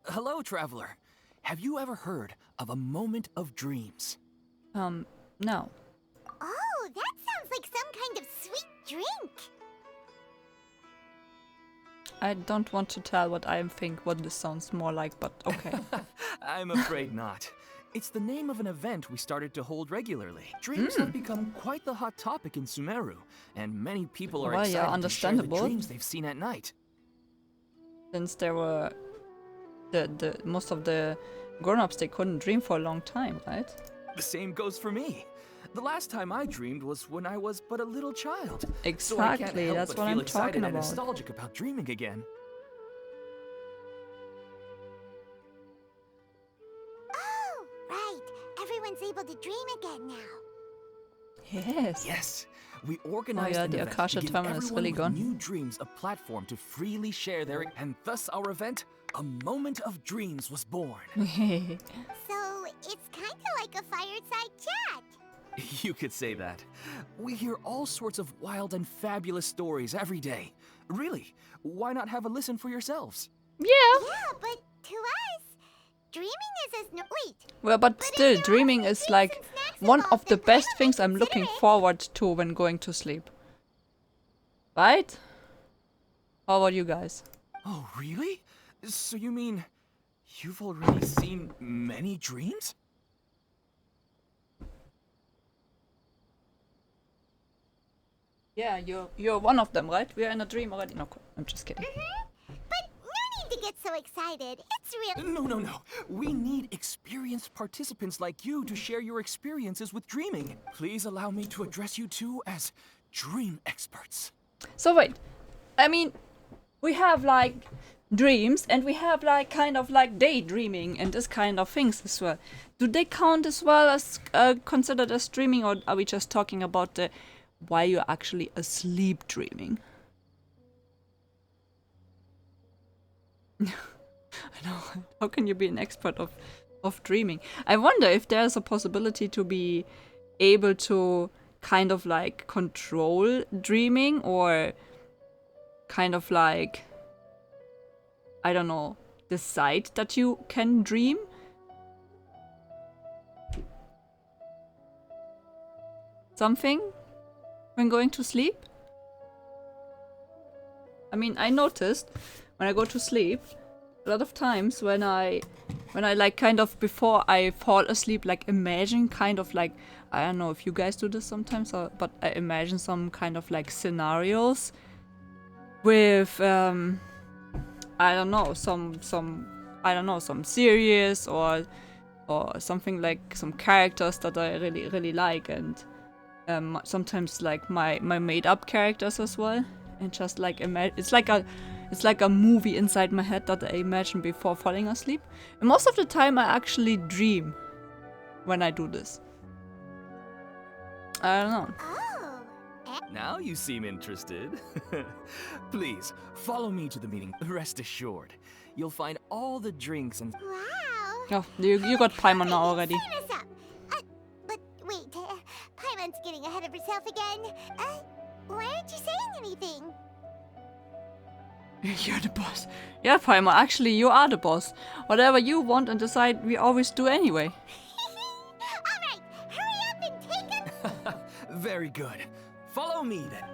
Hello, traveler. Have you ever heard of a moment of dreams? No. Oh, that sounds like some kind of sweet drink. I don't want to tell what I think what this sounds more like, but okay. I'm afraid not. It's the name of an event we started to hold regularly. Dreams have become quite the hot topic in Sumeru, and many people are Well, yeah, excited to share the understandable. dreams they've seen at night. Since there were the most of the grown-ups, they couldn't dream for a long time, right? The same goes for me. The last time I dreamed was when I was but a little child. So I can't Exactly, help that's but what feel I'm excited talking and about. nostalgic about dreaming again. Oh, right. Everyone's able to dream again now. Yes. Yes, we organized yeah, an the event Akasha to give terminal is everyone really with gone. new dreams a platform to freely share their, and thus our event, A Moment of Dreams, was born. So it's kind of like a fireside chat. You could say that. We hear all sorts of wild and fabulous stories every day. Really, why not have a listen for yourselves? Yeah. Yeah, but to us, dreaming is as no wait. Well, but if still, there are dreaming only is dreams like and snacks one of involved, the then best Paimon things might I'm looking consider it. forward to when going to sleep. Right? How about you guys? Oh, really? So you mean you've already seen many dreams? Yeah, you're one of them, right? We are in a dream already. No, I'm just kidding. But no need to get so excited. It's real. No. We need experienced participants like you to share your experiences with dreaming. Please allow me to address you two as dream experts. So wait, I mean, we have like dreams and we have like kind of like daydreaming and this kind of things as well. Do they count as well as considered as dreaming, or are we just talking about the while you're actually asleep dreaming? I know. How can you be an expert of dreaming? I wonder if there's a possibility to be able to kind of like control dreaming, or kind of like, I don't know, decide that you can dream? Something when going to sleep? I mean, I noticed when I go to sleep, a lot of times when I like kind of before I fall asleep, like imagine kind of like, I don't know if you guys do this sometimes, but I imagine some kind of like scenarios with I don't know, some series or something, like some characters that I really like, and sometimes like my made up characters as well, and just like it's like a movie inside my head that I imagine before falling asleep. And most of the time I actually dream when I do this. I don't know. Oh, Now you seem interested. Please, follow me to the meeting. Rest assured, you'll find all the drinks and... wow. Oh, you got Paimon now already. Sign us up. But wait, Paimon's getting ahead of herself again. Why aren't you saying anything? You're the boss. Yeah, Paimon, actually you are the boss. Whatever you want and decide, we always do anyway. All right, hurry up and take us. Very good. Follow me then.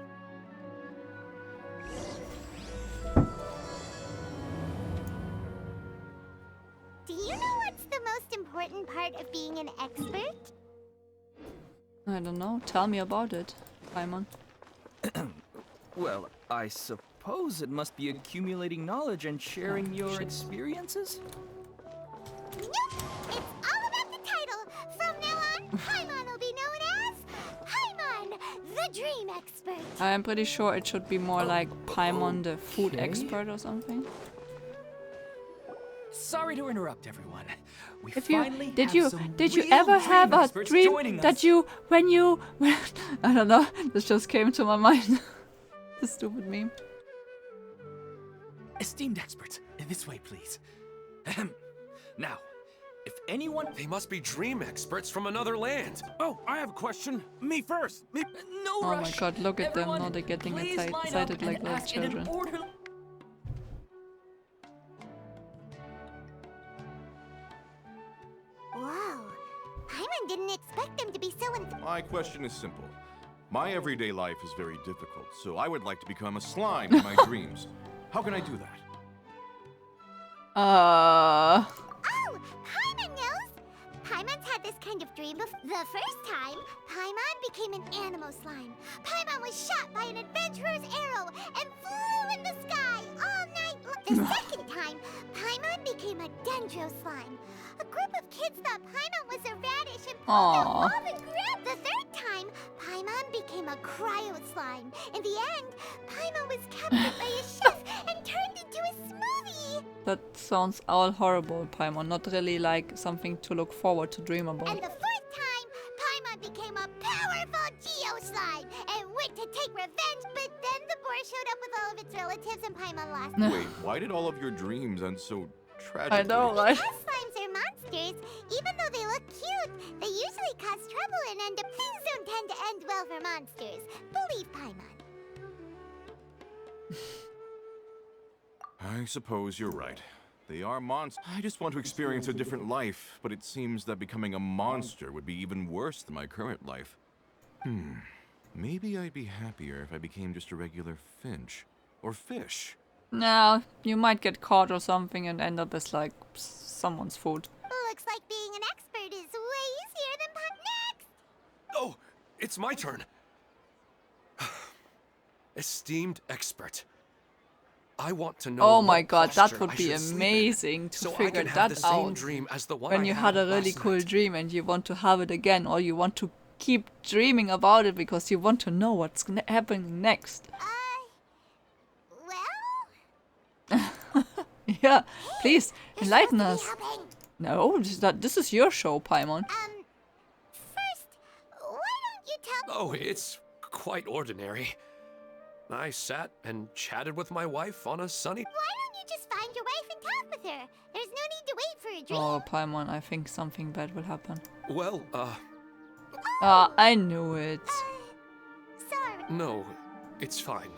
Do you know what's the most important part of being an expert? I don't know. Tell me about it, Paimon. Well, I suppose it must be accumulating knowledge and sharing your experiences? Nope, it's all about the title. From now on, Paimon will be known as Paimon, the Dream Expert. I'm pretty sure it should be more like Paimon, the food Okay. expert or something. Sorry to interrupt, everyone. We If you finally did have you some did you real ever have dream a experts dream joining that us. you when I don't know, this just came to my mind. The stupid meme. Esteemed experts, this way, please. Ahem. Now, if anyone... They must be dream experts from another land. Oh, I have a question. Me first. Me. No Oh my rush. god, look at them, Everyone, now they're getting please line up excited like and little ask in an children. orderly... didn't expect them to be so My question is simple. My everyday life is very difficult, so I would like to become a slime in my dreams. How can I do that? Oh, Paimon knows! Paimon's had this kind of dream before. The first time, Paimon became an animal slime. Paimon was shot by an adventurer's arrow and flew in the sky all night. The second time, Paimon became a dendro slime. A group of kids thought Paimon was a radish and pulled out all the grub. The third time, Paimon became a cryo slime. In the end, Paimon was captured by a chef and turned into a smoothie. That sounds all horrible, Paimon. Not really like something to look forward to dream about. And the fourth time, Paimon became a powerful Geo slime and went to take revenge, but then the boar showed up with all of its relatives and Paimon lost. Wait, why did all of your dreams end so tragically? I know, right? Because slimes are monsters, even though they look cute, they usually cause trouble and things don't tend to end well for monsters. Believe Paimon. I suppose you're right. They are monsters. I just want to experience a different life, but it seems that becoming a monster would be even worse than my current life. Maybe I'd be happier if I became just a regular finch. Or fish. No, you might get caught or something and end up as like someone's food. Looks like being an expert is way easier than next. Oh, it's my turn. Esteemed expert. I want to know. Oh my what god, that posture would I be should sleep in, amazing to so I figure can have that the same out. dream as the one When I you had a really last cool night. dream and you want to have it again, or you want to keep dreaming about it because you want to know what's happening next. Well? Yeah, please You're enlighten supposed us. to be helping. No, this is your show, Paimon. First, why don't you tell Oh, it's quite ordinary. I sat and chatted with my wife on a sunny. Why don't you just find your wife and talk with her? There's no need to wait for a dream. Oh, Paimon, I think something bad will happen. Well, I knew it. Sorry. no, it's fine.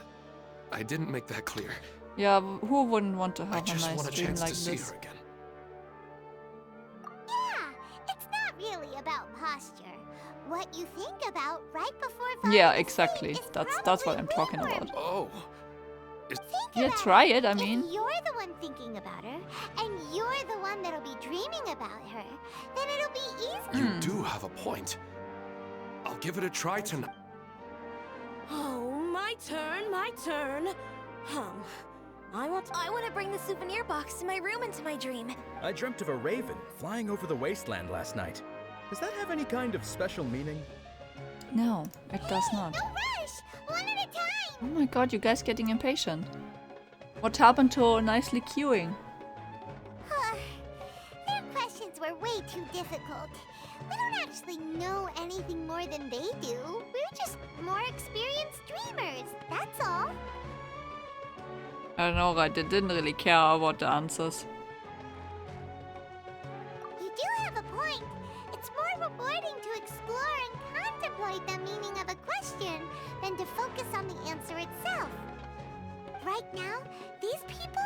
I didn't make that clear. Yeah, who wouldn't want to I have a just nice want a dream chance like to see this? her again. Yeah, it's not really about posture. What you think about right before falling Yeah, asleep exactly. is That's what probably I'm talking more about. Oh, Think Yeah, about try it, I mean. If you're the one thinking about her, and you're the one that'll be dreaming about her, then it'll be easier. you do have a point. I'll give it a try tonight. Oh, my turn, my turn. I want to bring the souvenir box to my room into my dream. I dreamt of a raven flying over the wasteland last night. Does that have any kind of special meaning? No, it does not. No rush! One at a time! Oh my god, you guys getting impatient. What happened to nicely queuing? Their questions were way too difficult. We don't actually know anything more than they do. We're just more experienced dreamers, that's all. I know, right? They didn't really care about the answers. You do have a point. It's more rewarding to explore and contemplate the meaning of a question than to focus on the answer itself. Right now, these people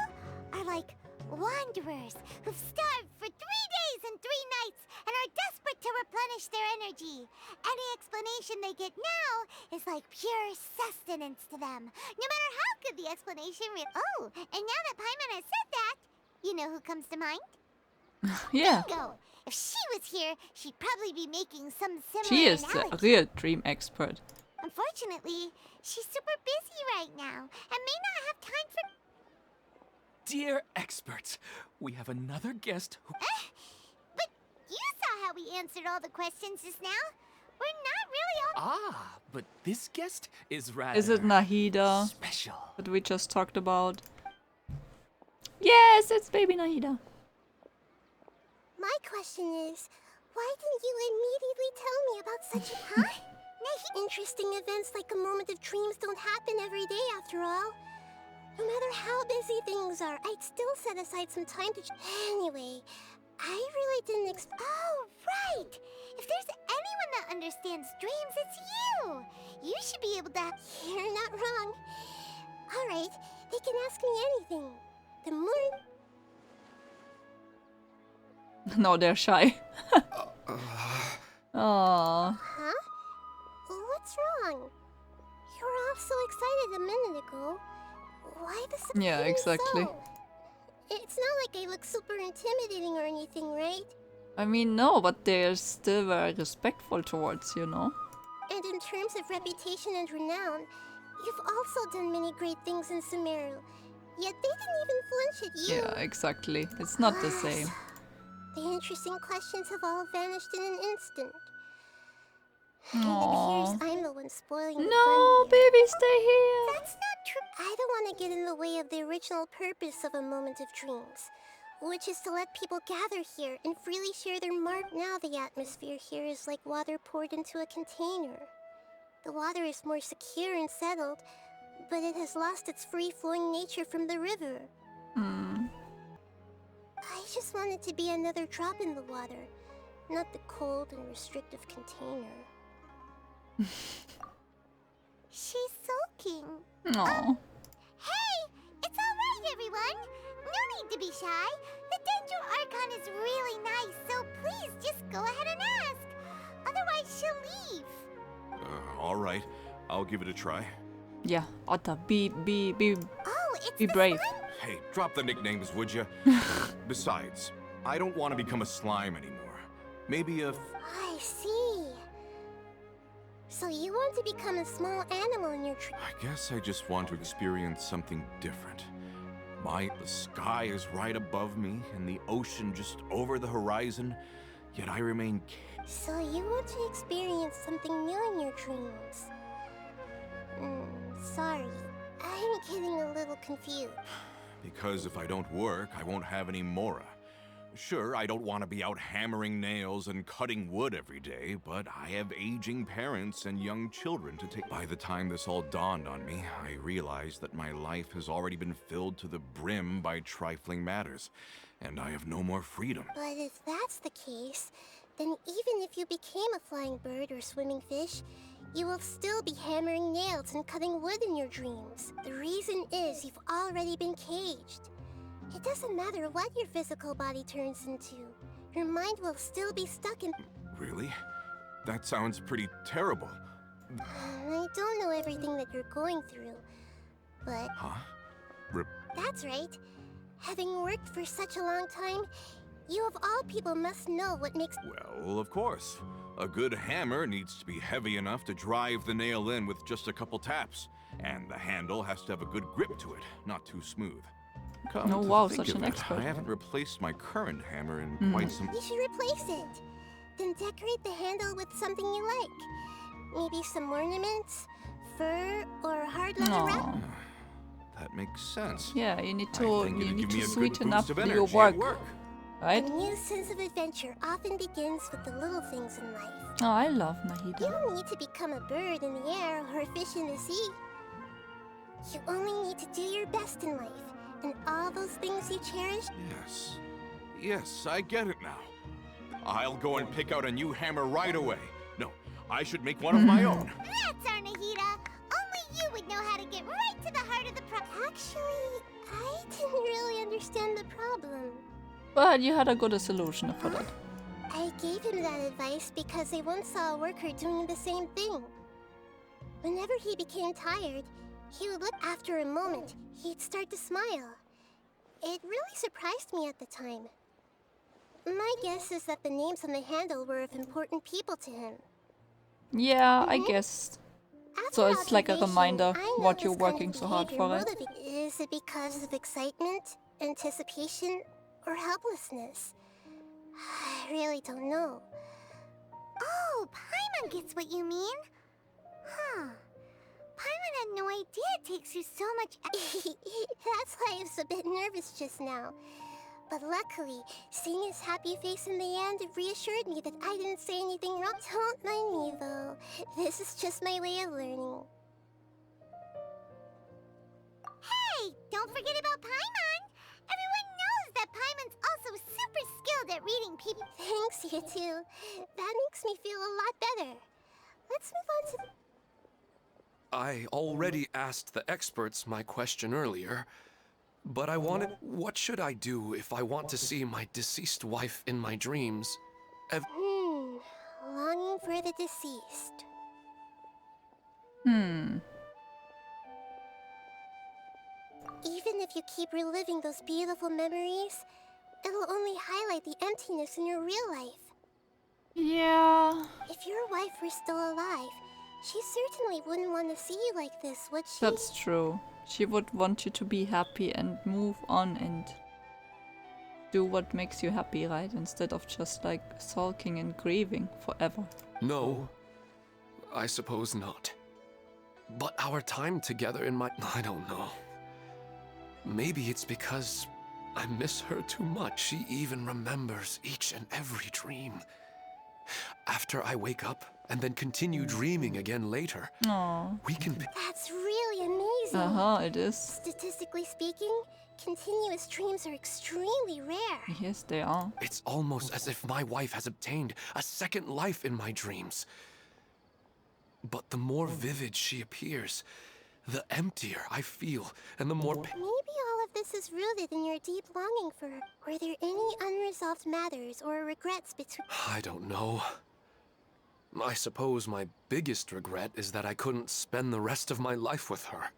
are like wanderers who've starved for 3 days and 3 nights and are desperate to replenish their energy. Any explanation they get now is like pure sustenance to them, no matter how good the explanation Oh, and now that Paimon has said that, you know who comes to mind? Yeah, Bingo! If she was here, she'd probably be making some similar she is the analogy. real dream expert. Unfortunately, she's super busy right now and may not have time for... Dear experts, we have another guest who... But you saw how we answered all the questions just now. We're not really all... Ah, but this guest is rather... Is it Nahida special? that we just talked about? Yes, it's baby Nahida. My question is, why didn't you immediately tell me about such a... Huh? Interesting events like a moment of dreams don't happen every day after all. No matter how busy things are, I'd still set aside some time to... Anyway, I really didn't Oh, right! If there's anyone that understands dreams, it's you! You should be able to... You're not wrong. Alright, they can ask me anything. The more... No, they're shy. Aww. Huh? What's wrong? You were all so excited a minute ago. Why the surprise? Yeah, exactly. It's not like I look super intimidating or anything, right? I mean, no, but they're still very respectful towards you, know? And in terms of reputation and renown, you've also done many great things in Sumeru. Yet they didn't even flinch at you. Yeah, exactly. It's not the same. The interesting questions have all vanished in an instant. Aww. It appears I'm the one spoiling the No, fun here. baby, stay here. That's not true. I don't want to get in the way of the original purpose of a moment of dreams, which is to let people gather here and freely share their mark. Now the atmosphere here is like water poured into a container. The water is more secure and settled, but it has lost its free-flowing nature from the river. Hmm. I just want it to be another drop in the water, not the cold and restrictive container. She's sulking. Aw. Hey, it's all right, everyone. No need to be shy. The Dendro Archon is really nice, so please just go ahead and ask. Otherwise, she'll leave. All right. I'll give it a try. Yeah, Otter, be Oh, it's Be the brave. slime. Hey, drop the nicknames, would you? Besides, I don't want to become a slime anymore. Maybe a... I see. So you want to become a small animal in your tree? I guess I just want to experience something different. The sky is right above me, and the ocean just over the horizon, yet I remain... So you want to experience something new in your dreams? Sorry. I'm getting a little confused. Because if I don't work, I won't have any Mora. Sure, I don't want to be out hammering nails and cutting wood every day, but I have aging parents and young children to take. By the time this all dawned on me, I realized that my life has already been filled to the brim by trifling matters, and I have no more freedom. But if that's the case, then even if you became a flying bird or swimming fish, you will still be hammering nails and cutting wood in your dreams. The reason is you've already been caged. It doesn't matter what your physical body turns into. Your mind will still be stuck in... Really? That sounds pretty terrible. I don't know everything that you're going through, but... Huh? That's right. Having worked for such a long time, you of all people must know what makes... Well, of course. A good hammer needs to be heavy enough to drive the nail in with just a couple taps. And the handle has to have a good grip to it, not too smooth. Come Oh, to wow, think such of an it, expert. I haven't replaced my current hammer in quite some... You should replace it. Then decorate the handle with something you like. Maybe some ornaments, fur, or hard leather wrap. Aw. That makes sense. Yeah, you need I to think it'd give me a good sweeten boost up of your energy at work, A right? new sense of adventure often begins with the little things in life. Oh, I love You Nahida. don't need to become a bird in the air or a fish in the sea. You only need to do your best in life, and all those things you cherish. Yes. Yes, I get it now. I'll go and pick out a new hammer right away. No, I should make one of my own. That's our Nahida. Only you would know how to get right to the heart of the problem. Actually, I didn't really understand the problem. But you had a good solution for that. I gave him that advice because I once saw a worker doing the same thing. Whenever he became tired, he would look. After a moment, he'd start to smile. It really surprised me at the time. My guess is that the names on the handle were of important people to him. Yeah, I guess. So After it's like a observation, reminder I what noticed you're kind working of so hard behavior for, right? Is it because of excitement, anticipation, or helplessness? I really don't know. Oh, Paimon gets what you mean. Huh. Paimon had no idea it takes you so much... That's why I was a bit nervous just now. But luckily, seeing his happy face in the end reassured me that I didn't say anything wrong. Don't mind me, though. This is just my way of learning. Hey, don't forget about Paimon! Everyone knows that Paimon's also super skilled at reading people. Thanks, you too. That makes me feel a lot better. Let's move on to... I already asked the experts my question earlier, but I wanted... What should I do if I want to see my deceased wife in my dreams? Longing for the deceased. Hmm. Even if you keep reliving those beautiful memories, it'll only highlight the emptiness in your real life. Yeah. If your wife were still alive, she certainly wouldn't want to see you like this, would she? That's true. She would want you to be happy and move on and do what makes you happy, right? Instead of just like sulking and grieving forever. No, I suppose not. But our time together in my... I don't know. Maybe it's because I miss her too much. She even remembers each and every dream. After I wake up and then continue dreaming again later, Aww. we can... That's really amazing. It is. Statistically speaking, continuous dreams are extremely rare. Yes, they are. It's almost as if my wife has obtained a second life in my dreams. But the more vivid she appears, the emptier I feel, and the more... Maybe all of this is rooted in your deep longing for her. Were there any unresolved matters or regrets between... I don't know. I suppose my biggest regret is that I couldn't spend the rest of my life with her.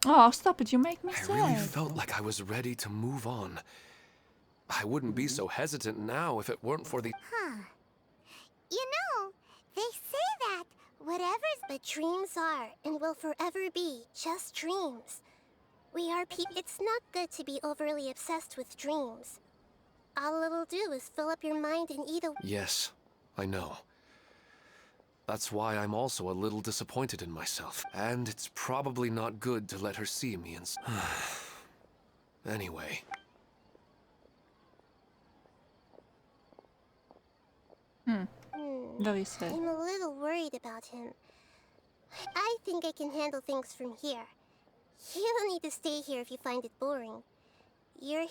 Oh, stop it. You make me I sad. really felt like I was ready to move on. I wouldn't be so hesitant now if it weren't for the... Huh. You know, they say that whatever's but dreams are and will forever be just dreams. We are It's not good to be overly obsessed with dreams. All it'll do is fill up your mind and eat away. Yes, I know. That's why I'm also a little disappointed in myself. And it's probably not good to let her see me and... Anyway. Very sad. I'm a little worried about him. I think I can handle things from here. You don't need to stay here if you find it boring. You're...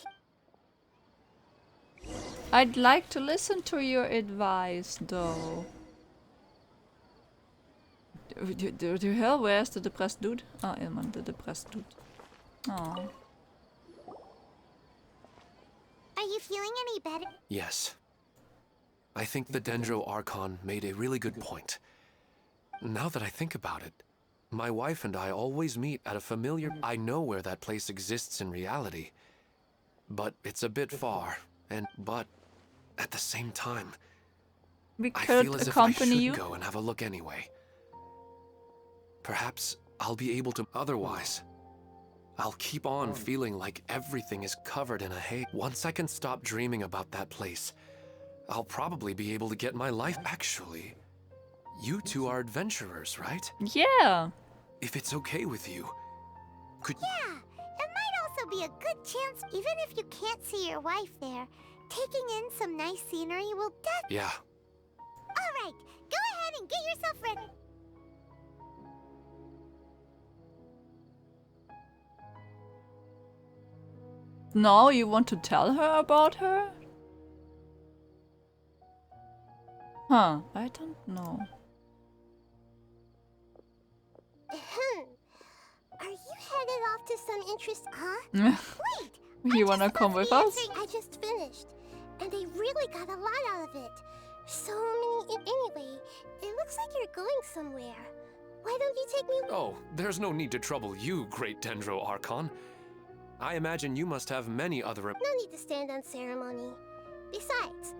I'd like to listen to your advice, though. Do you hear? Where's the depressed dude? Oh, Ilman, the depressed dude. Oh. Are you feeling any better? Yes. I think the Dendro Archon made a really good point. Now that I think about it, my wife and I always meet at a familiar... I know where that place exists in reality. But it's a bit far, but at the same time, We I could feel as if I accompany should you. go and have a look anyway. Perhaps I'll be able to... Otherwise, I'll keep on feeling like everything is covered in a haze. Once I can stop dreaming about that place, I'll probably be able to get my life... Actually, you two are adventurers, right? Yeah. If it's okay with you, could... Yeah, it might also be a good chance, even if you can't see your wife there. Taking in some nice scenery will Yeah. Alright, go ahead and get yourself ready. No, you want to tell her about her? Huh, I don't know. Are you headed off to some interest? Huh? Wait! You wanna come with us? I just finished, and I really got a lot out of it. So many. Anyway, it looks like you're going somewhere. Why don't you take me? Oh, there's no need to trouble you, great Dendro Archon. I imagine you must have many other... No need to stand on ceremony. Besides,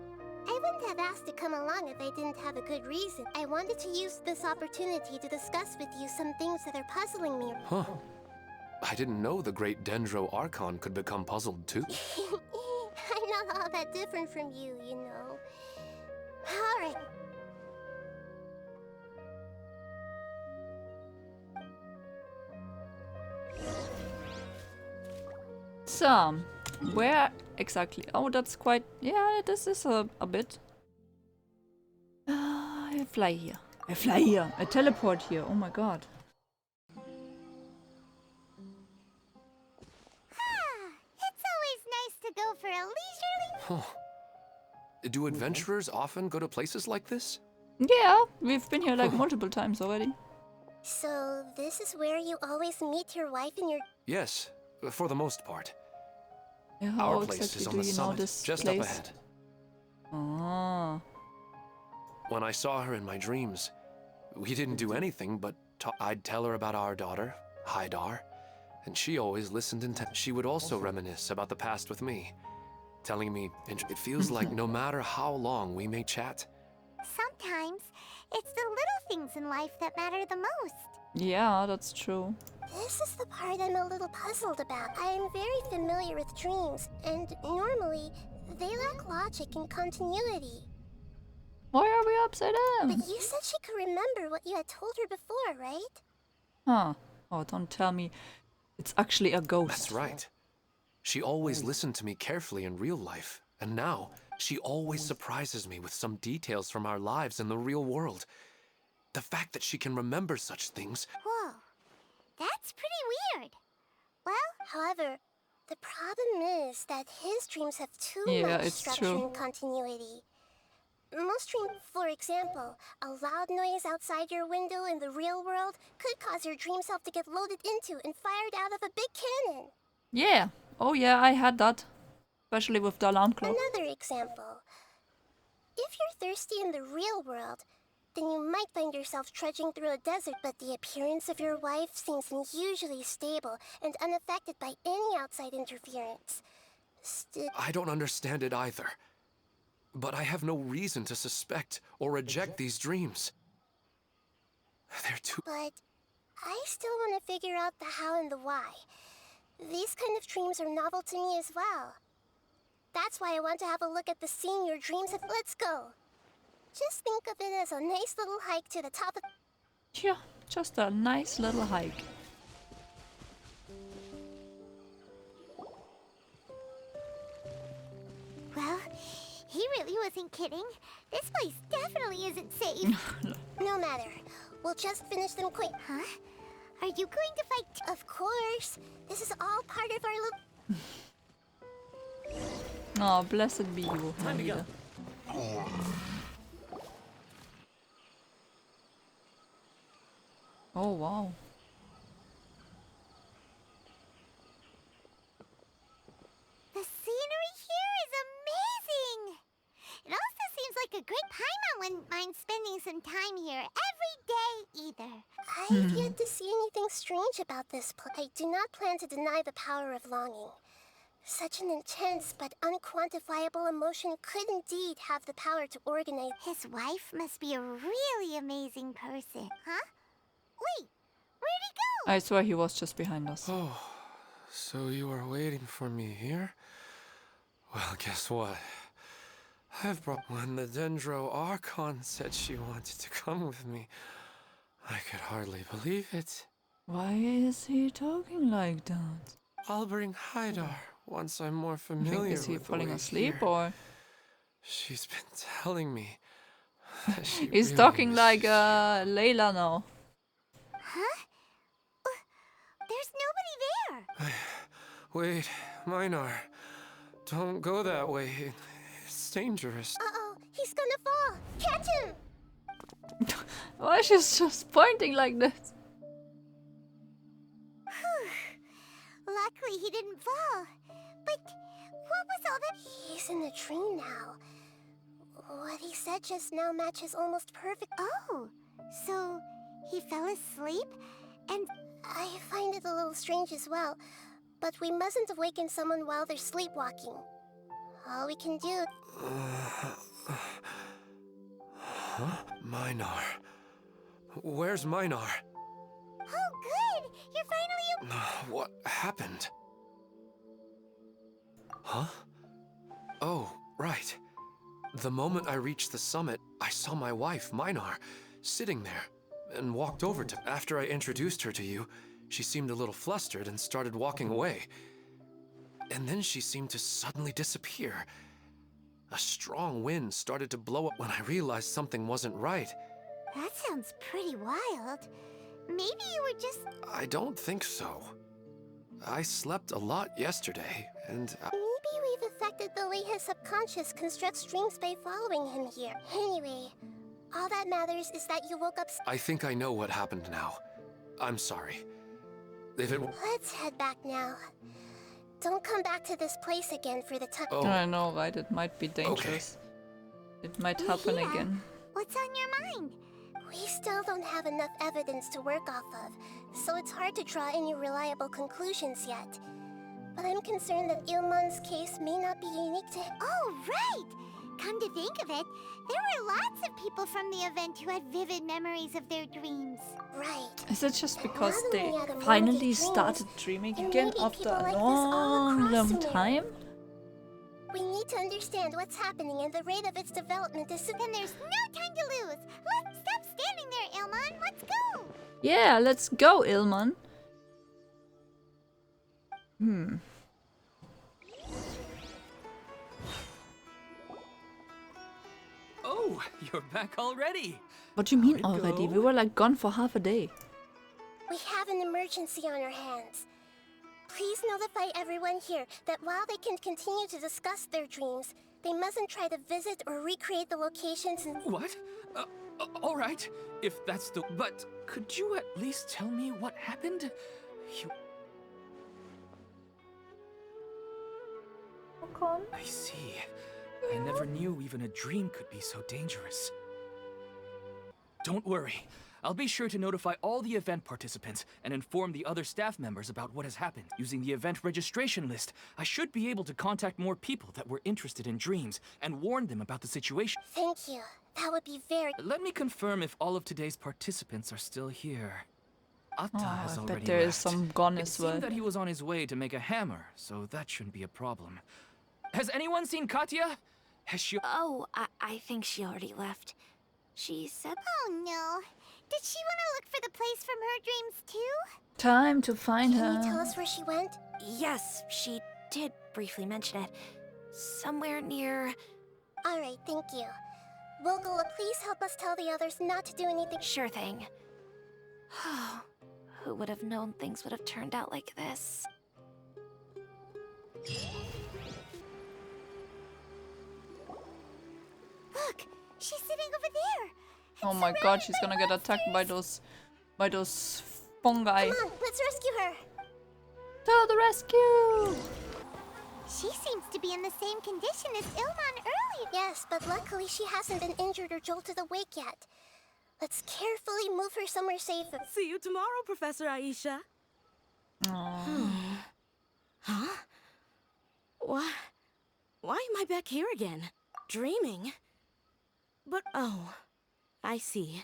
I wouldn't have asked to come along if I didn't have a good reason. I wanted to use this opportunity to discuss with you some things that are puzzling me. Huh. I didn't know the great Dendro Archon could become puzzled too. I'm not all that different from you, you know. Alright. So, where exactly? Oh, that's quite... Yeah, this is a bit. I fly here. I fly here. I teleport here. Oh my god. It's always nice to go for a leisurely... Do adventurers often go to places like this? Yeah, we've been here like multiple times already. So, this is where you always meet your wife and your... Yes, for the most part. Yeah, how Our place exactly is on do the you know summit, this just place? up ahead. Oh. When I saw her in my dreams, we didn't do anything, but I'd tell her about our daughter, Haidar, and she always listened she would also reminisce about the past with me, telling me it feels like no matter how long we may chat. Sometimes it's the little things in life that matter the most. Yeah, that's true. This is the part I'm a little puzzled about. I am very familiar with dreams, and normally they lack logic and continuity. Why are we upside down? But you said she could remember what you had told her before, right? Huh. Oh, don't tell me. It's actually a ghost. That's right. She always listened to me carefully in real life, and now she always surprises me with some details from our lives in the real world. The fact that she can remember such things. Whoa, that's pretty weird. Well, However, the problem is that his dreams have too Yeah, much it's structure true. and continuity. Most dreams, for example, a loud noise outside your window in the real world could cause your dream self to get loaded into and fired out of a big cannon. Yeah. Oh yeah, I had that. Especially with the alarm clock. Another example. If you're thirsty in the real world, then you might find yourself trudging through a desert, but the appearance of your wife seems unusually stable and unaffected by any outside interference. I don't understand it either. But I have no reason to suspect or reject these dreams. They're too... But I still want to figure out the how and the why. These kind of dreams are novel to me as well. That's why I want to have a look at the scene your dreams have. Let's go. Just think of it as a nice little hike to the top of... Yeah, just a nice little hike. well, he really wasn't kidding. This place definitely isn't safe. No matter. We'll just finish them quick. Huh? Are you going to fight? Of course. This is all part of our little... Oh, blessed be you, Time to go. Nahida. Oh, wow. The scenery here is amazing! It also seems like a great Paimon wouldn't mind spending some time here every day either. I've yet to see anything strange about this place. I do not plan to deny the power of longing. Such an intense but unquantifiable emotion could indeed have the power to organize... His wife must be a really amazing person, huh? Wait, where'd he go? I swear he was just behind us. Oh, so you are waiting for me here? Well, guess what? I've brought... When the Dendro Archon said she wanted to come with me, I could hardly believe it. Why is he talking like that? I'll bring Haidar once I'm more I familiar think, is he with the falling way asleep here. or? She's been telling me that she He's really talking misses like you. Layla now. Huh? There's nobody there. Wait, Minar. Don't go that way. It's dangerous. Uh-oh, he's gonna fall! Catch him! Why she's just pointing like this? Luckily he didn't fall. But what was all that? He's in a dream now. What he said just now matches almost perfect. Oh, so he fell asleep and... I find it a little strange as well, but we mustn't awaken someone while they're sleepwalking. All we can do... Huh? Minar. Where's Minar? Oh, good! You're finally... What happened? Huh? Oh, right. The moment I reached the summit, I saw my wife, Minar, sitting there, and walked over to... After I introduced her to you, she seemed a little flustered and started walking away. And then she seemed to suddenly disappear. A strong wind started to blow up when I realized something wasn't right. That sounds pretty wild. Maybe you were just... I don't think so. I slept a lot yesterday, and... Maybe we've affected the way his subconscious constructs dreams by following him here. Anyway, all that matters is that you woke up... I think I know what happened now. I'm sorry. If it... Let's head back now. Don't come back to this place again for the time... Oh, I know, right? It might be dangerous. It might happen Yeah. again. What's on your mind? We still don't have enough evidence to work off of, so it's hard to draw any reliable conclusions yet. But I'm concerned that Ilmon's case may not be unique to... Oh, right! Come to think of it, there were lots of people from the event who had vivid memories of their dreams. Right. Is it just because Now that they we had a moment finally of dreams, started dreaming there again may be after people a like this all across long Sumeru. time? We need to understand what's happening and the rate of its development is... Then there's no time to lose. Let's stop standing there, Ilmon. Let's go. Yeah, let's go, Ilmon. Oh, you're back already. What do you mean How'd it already? go? We were like gone for half a day. We have an emergency on our hands. Please notify everyone here that while they can continue to discuss their dreams, they mustn't try to visit or recreate the locations and... What? All right, if that's the... But could you at least tell me what happened? You... I see. I never knew even a dream could be so dangerous. Don't worry. I'll be sure to notify all the event participants and inform the other staff members about what has happened. Using the event registration list, I should be able to contact more people that were interested in dreams and warn them about the situation. Thank you. That would be very... Let me confirm if all of today's participants are still here. Atta Oh, has I already bet there is left. some gone It as well. seemed that he was on his way to make a hammer, so that shouldn't be a problem. Has anyone seen Katya? Has she... Oh, I think she already left. She said... Oh, no. Did she want to look for the place from her dreams, too? Time to find Can you tell her. us where she went? Yes, she did briefly mention it. Somewhere near... Alright, thank you. Wilgola, please help us tell the others not to do anything... Sure thing. Who would have known things would have turned out like this? Look, she's sitting over there. Oh my god, she's gonna get attacked by those fungi. Come on, let's rescue her! To the rescue! She seems to be in the same condition as Ilmon earlier. Yes, but luckily she hasn't been injured or jolted awake yet. Let's carefully move her somewhere safe. See you tomorrow, Professor Aisha. Huh? Why am I back here again? Dreaming? But oh, I see.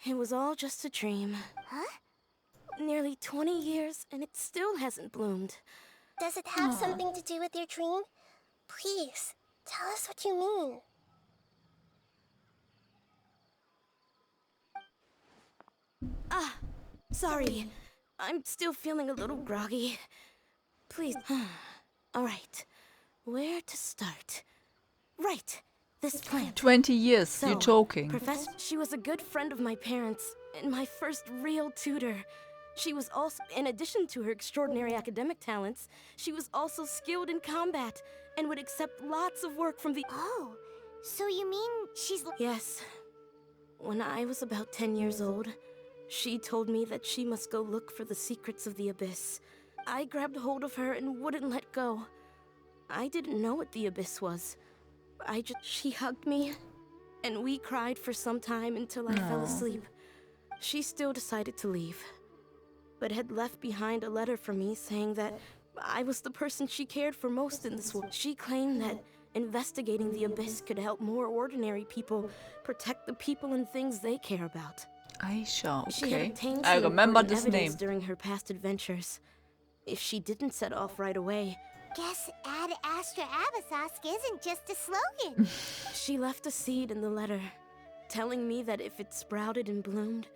It was all just a dream. Huh? Nearly 20 years and it still hasn't bloomed. Does it have something to do with your dream? Please, tell us what you mean. Sorry. I'm still feeling a little groggy. Please. Alright. Where to start? Right. This plant. 20 years, So, you're joking. Professor, she was a good friend of my parents and my first real tutor. She was also, in addition to her extraordinary academic talents, she was also skilled in combat and would accept lots of work from the... Oh, so you mean she's... Yes. When I was about 10 years old, she told me that she must go look for the secrets of the Abyss. I grabbed hold of her and wouldn't let go. I didn't know what the Abyss was. She hugged me, and we cried for some time until I fell asleep. She still decided to leave, but had left behind a letter for me saying that I was the person she cared for most in this world. She claimed that investigating the Abyss could help more ordinary people protect the people and things they care about. Aisha, She had okay. obtained I some remember important this evidence name. during her past adventures. If she didn't set off right away, Guess Ad Astra Abyssosque isn't just a slogan. she left a seed in the letter, telling me that if it sprouted and bloomed,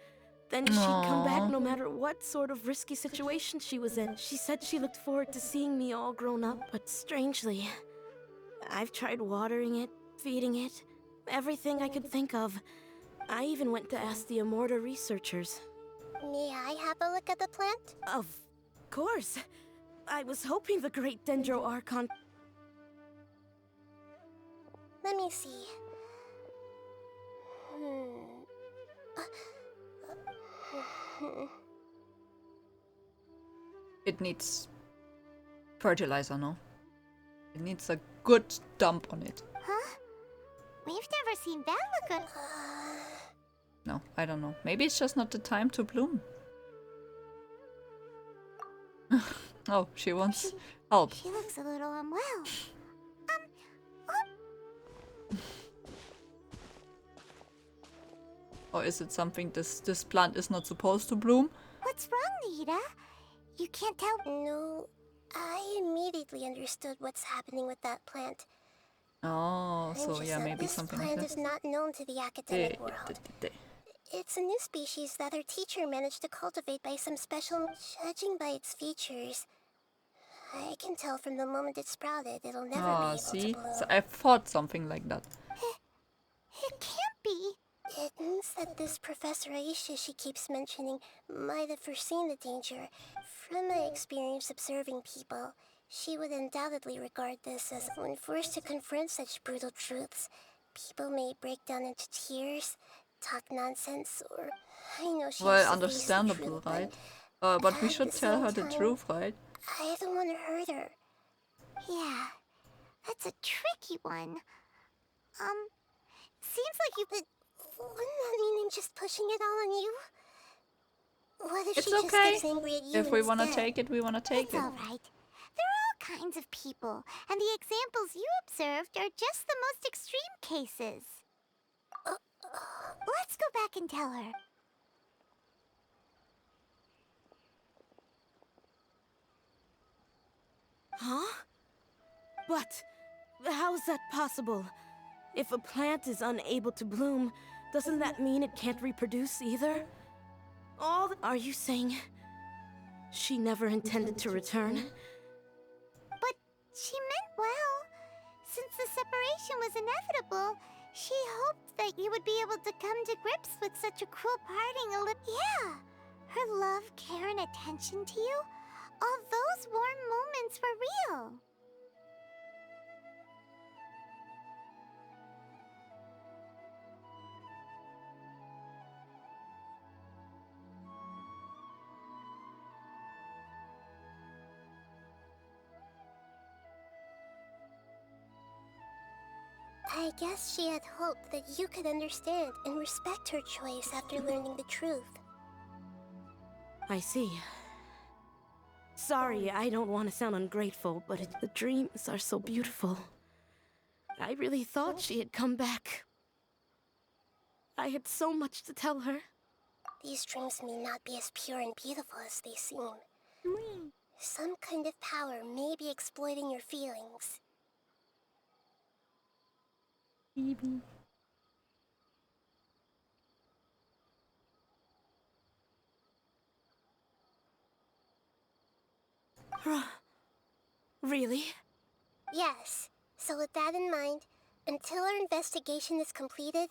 then she'd come back no matter what sort of risky situation she was in. She said she looked forward to seeing me all grown up, but strangely, I've tried watering it, feeding it, everything I could think of. I even went to ask the Immorta researchers. May I have a look at the plant? Of course. I was hoping the great Dendro Archon... Let me see. It needs fertilizer, no? It needs a good dump on it. Huh? We've never seen that look on. No, I don't know. Maybe it's just not the time to bloom. Oh, she wants help. She looks a little unwell. Or is it something this plant is not supposed to bloom? What's wrong, Nahida? You can't tell. No, I immediately understood what's happening with that plant. Oh, I'm so just yeah, that maybe this something plant like is that. not known to the academic world. It's a new species that our teacher managed to cultivate by some special... Judging by its features, I can tell from the moment it sprouted, it'll never be Oh, able see? to bloom. So I thought something like that. It can't be. It means that this Professor Aisha she keeps mentioning might have foreseen the danger. From my experience observing people, she would undoubtedly regard this as when forced to confront such brutal truths, people may break down into tears, talk nonsense, or... I know she has Well, to face the understandable, truth, right? But we at should the tell same her the time, truth, right? I don't want to hurt her. Yeah, that's a tricky one. Seems like you. But wouldn't that mean I'm just pushing it all on you? What if It's she just okay. gets angry at you If we wanna instead? take it, we wanna take It's it. all right. There are all kinds of people, and the examples you observed are just the most extreme cases. Let's go back and tell her. Huh? But how is that possible? If a plant is unable to bloom, doesn't that mean it can't reproduce either? Are you saying she never intended to return? But she meant well. Since the separation was inevitable, she hoped that you would be able to come to grips with such a cruel parting. Yeah, her love, care, and attention to you, all those warm moments were real. I guess she had hoped that you could understand and respect her choice after learning the truth. I see. Sorry, I don't want to sound ungrateful, but the dreams are so beautiful. I really thought she had come back. I had so much to tell her. These dreams may not be as pure and beautiful as they seem. Some kind of power may be exploiting your feelings. Really? Yes. So with that in mind, until our investigation is completed,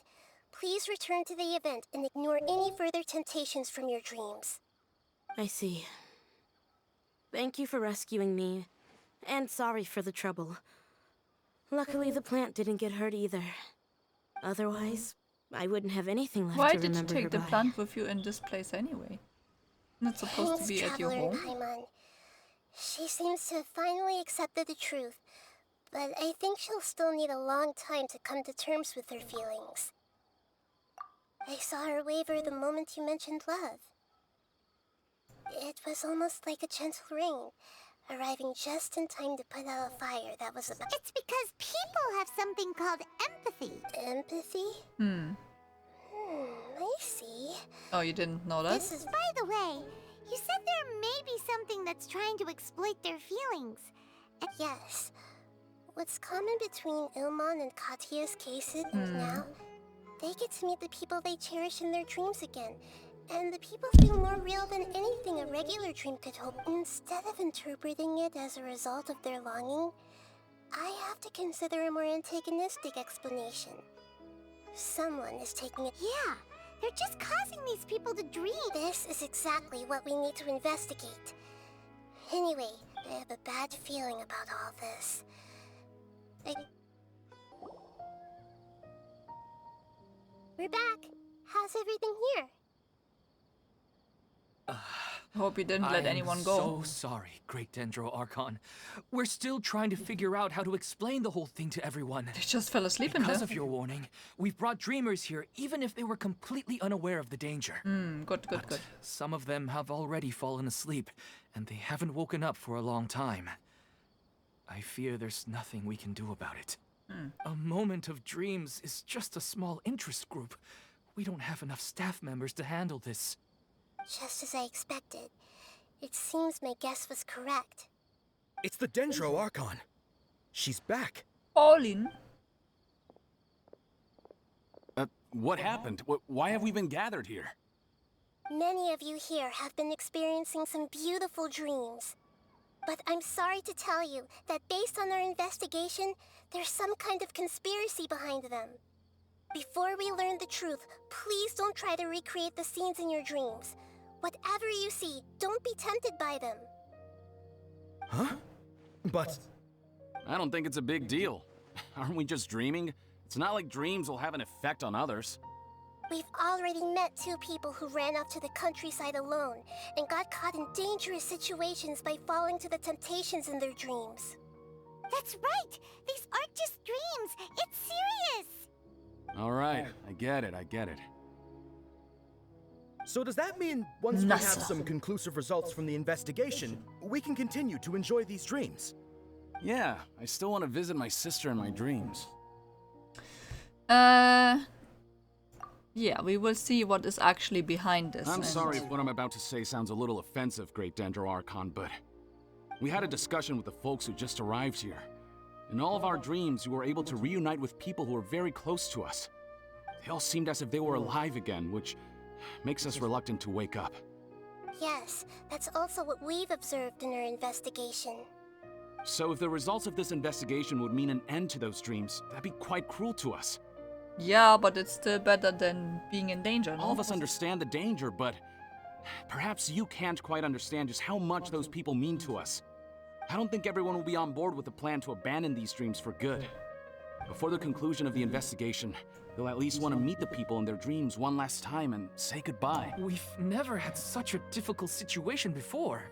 please return to the event and ignore any further temptations from your dreams. I see. Thank you for rescuing me, and sorry for the trouble. Luckily, the plant didn't get hurt either. Otherwise, I wouldn't have anything left Why to did you remember take her the by. plant with you in this place anyway? Not supposed to Thanks, be at your Traveler home? in Paimon. She seems to have finally accepted the truth, but I think she'll still need a long time to come to terms with her feelings. I saw her waver the moment you mentioned love. It was almost like a gentle rain, arriving just in time to put out a fire that was about... It's because people have something called empathy. Empathy? I see. Oh, you didn't know that? This is... By the way, you said there may be something that's trying to exploit their feelings. Yes. What's common between Ilmon and Katya's cases now, they get to meet the people they cherish in their dreams again. And the people feel more real than anything a regular dream could hope. Instead of interpreting it as a result of their longing, I have to consider a more antagonistic explanation. Someone is taking it. Yeah, they're just causing these people to dream. This is exactly what we need to investigate. Anyway, I have a bad feeling about all this. We're back. How's everything here? I hope you didn't let anyone go. I'm so sorry, Great Dendro Archon. We're still trying to figure out how to explain the whole thing to everyone. They just fell asleep in Because there. of your warning, we've brought dreamers here even if they were completely unaware of the danger. Good. Some of them have already fallen asleep, and they haven't woken up for a long time. I fear there's nothing we can do about it. A moment of dreams is just a small interest group. We don't have enough staff members to handle this. Just as I expected. It seems my guess was correct. It's the Dendro Archon. She's back. Pauline. What happened? Why have we been gathered here? Many of you here have been experiencing some beautiful dreams. But I'm sorry to tell you that based on our investigation, there's some kind of conspiracy behind them. Before we learn the truth, please don't try to recreate the scenes in your dreams. Whatever you see, don't be tempted by them. Huh? But... I don't think it's a big deal. Aren't we just dreaming? It's not like dreams will have an effect on others. We've already met 2 people who ran off to the countryside alone and got caught in dangerous situations by falling to the temptations in their dreams. That's right! These aren't just dreams! It's serious! All right, I get it. So does that mean once we have NASA. some conclusive results from the investigation, we can continue to enjoy these dreams? Yeah, I still want to visit my sister in my dreams. Yeah, we will see what is actually behind this. I'm and- sorry if what I'm about to say sounds a little offensive, Great Dendro Archon, but we had a discussion with the folks who just arrived here. In all of our dreams, we were able to reunite with people who were very close to us. They all seemed as if they were alive again, which makes us reluctant to wake up. Yes, that's also what we've observed in our investigation. So if the results of this investigation would mean an end to those dreams, that'd be quite cruel to us. Yeah, but it's still better than being in danger, no? All of us understand the danger, but perhaps you can't quite understand just how much those people mean to us. I don't think everyone will be on board with the plan to abandon these dreams for good. Before the conclusion of the investigation, they'll at least want to meet the people in their dreams one last time and say goodbye. We've never had such a difficult situation before.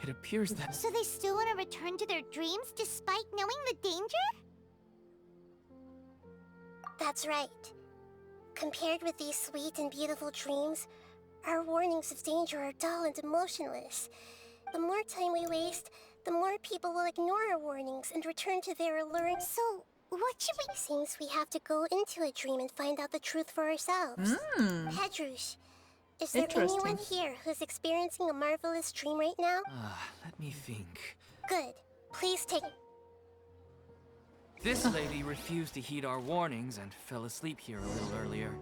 It appears that... So they still want to return to their dreams despite knowing the danger? That's right. Compared with these sweet and beautiful dreams, our warnings of danger are dull and emotionless. The more time we waste, the more people will ignore our warnings and return to their alluring. So, what should we... Seems we have to go into a dream and find out the truth for ourselves. Pedrush, is there Interesting. anyone here who's experiencing a marvelous dream right now? let me think. Good. Please take... This lady refused to heed our warnings and fell asleep here a little earlier.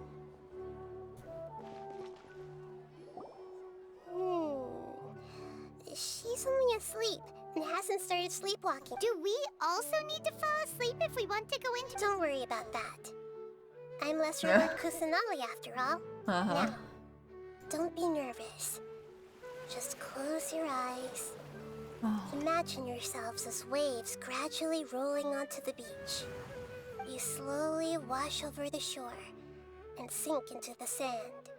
She's only asleep and hasn't started sleepwalking. Do we also need to fall asleep if we want to go into... Don't worry about that. I'm less Robert Kusanali after all. Now, don't be nervous. Just close your eyes. Imagine yourselves as waves gradually rolling onto the beach. You slowly wash over the shore and sink into the sand.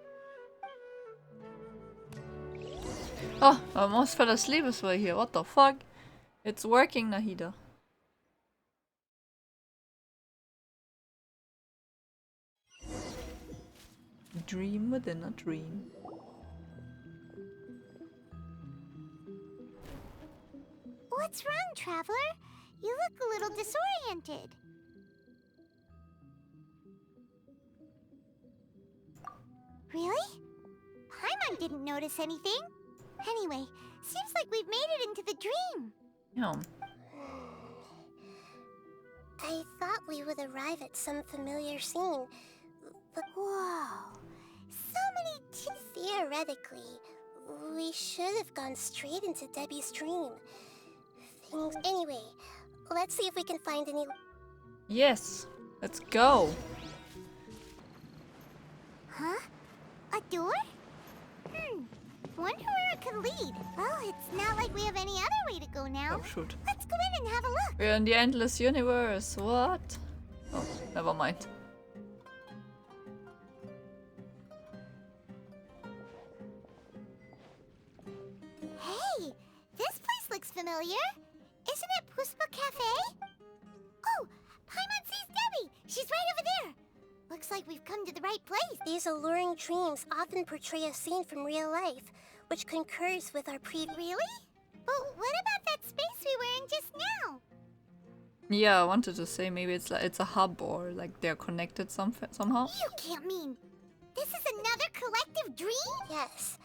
Oh, I almost fell asleep as well here. What the fuck? It's working, Nahida. Dream within a dream. What's wrong, Traveler? You look a little disoriented. Really? Paimon didn't notice anything. Anyway, seems like we've made it into the dream. Yeah. I thought we would arrive at some familiar scene, but Whoa. So many theoretically, we should have gone straight into Debbie's dream. Anyway, let's see if we can find any... Yes. Let's go. Huh? A door? Wonder where it could lead. Well, it's not like we have any other way to go now. Oh, shoot. Let's go in and have a look. We're in the endless universe. What? Oh, never mind. familiar. Isn't it Puspa Cafe? Oh, Paimon sees Debbie! She's right over there! Looks like we've come to the right place. These alluring dreams often portray a scene from real life, which concurs with our previous... Really? But what about that space we were in just now? Yeah, I wanted to say maybe it's like it's a hub or like they're connected somehow. You can't mean... This is another collective dream? Yes.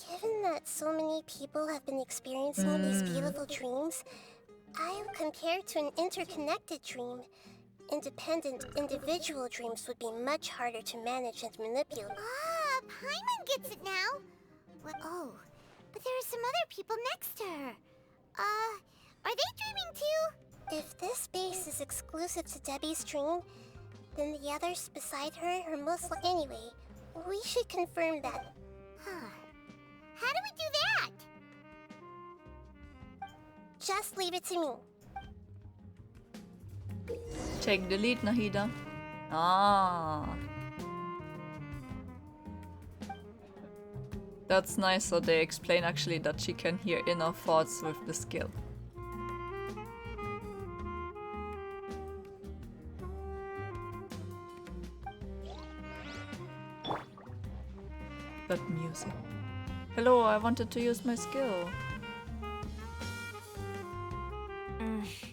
Given that so many people have been experiencing these beautiful dreams, I compare to an interconnected dream. Independent, individual dreams would be much harder to manage and manipulate. Ah, Paimon gets it now. What? Oh, but there are some other people next to her. Are they dreaming too? If this space is exclusive to Debbie's dream, then the others beside her are most anyway. We should confirm that. Huh. How do we do that? Just leave it to me. Take the lead, Nahida. Ah. That's nice, so they explain actually that she can hear inner thoughts with the skill. That music. Hello, I wanted to use my skill.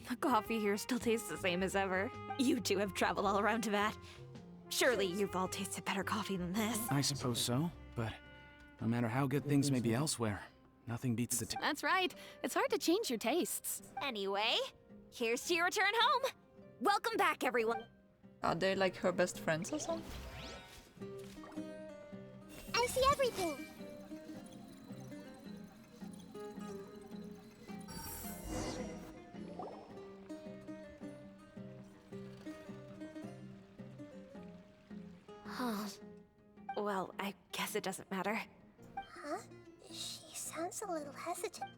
The coffee here still tastes the same as ever. You two have traveled all around Tibet. Surely you've all tasted better coffee than this. I suppose so, but no matter how good things may be elsewhere, nothing beats the That's right. It's hard to change your tastes. Anyway, here's to your return home. Welcome back, everyone. Are they like her best friends or something? I see everything. Well, I guess it doesn't matter. Huh? She sounds a little hesitant.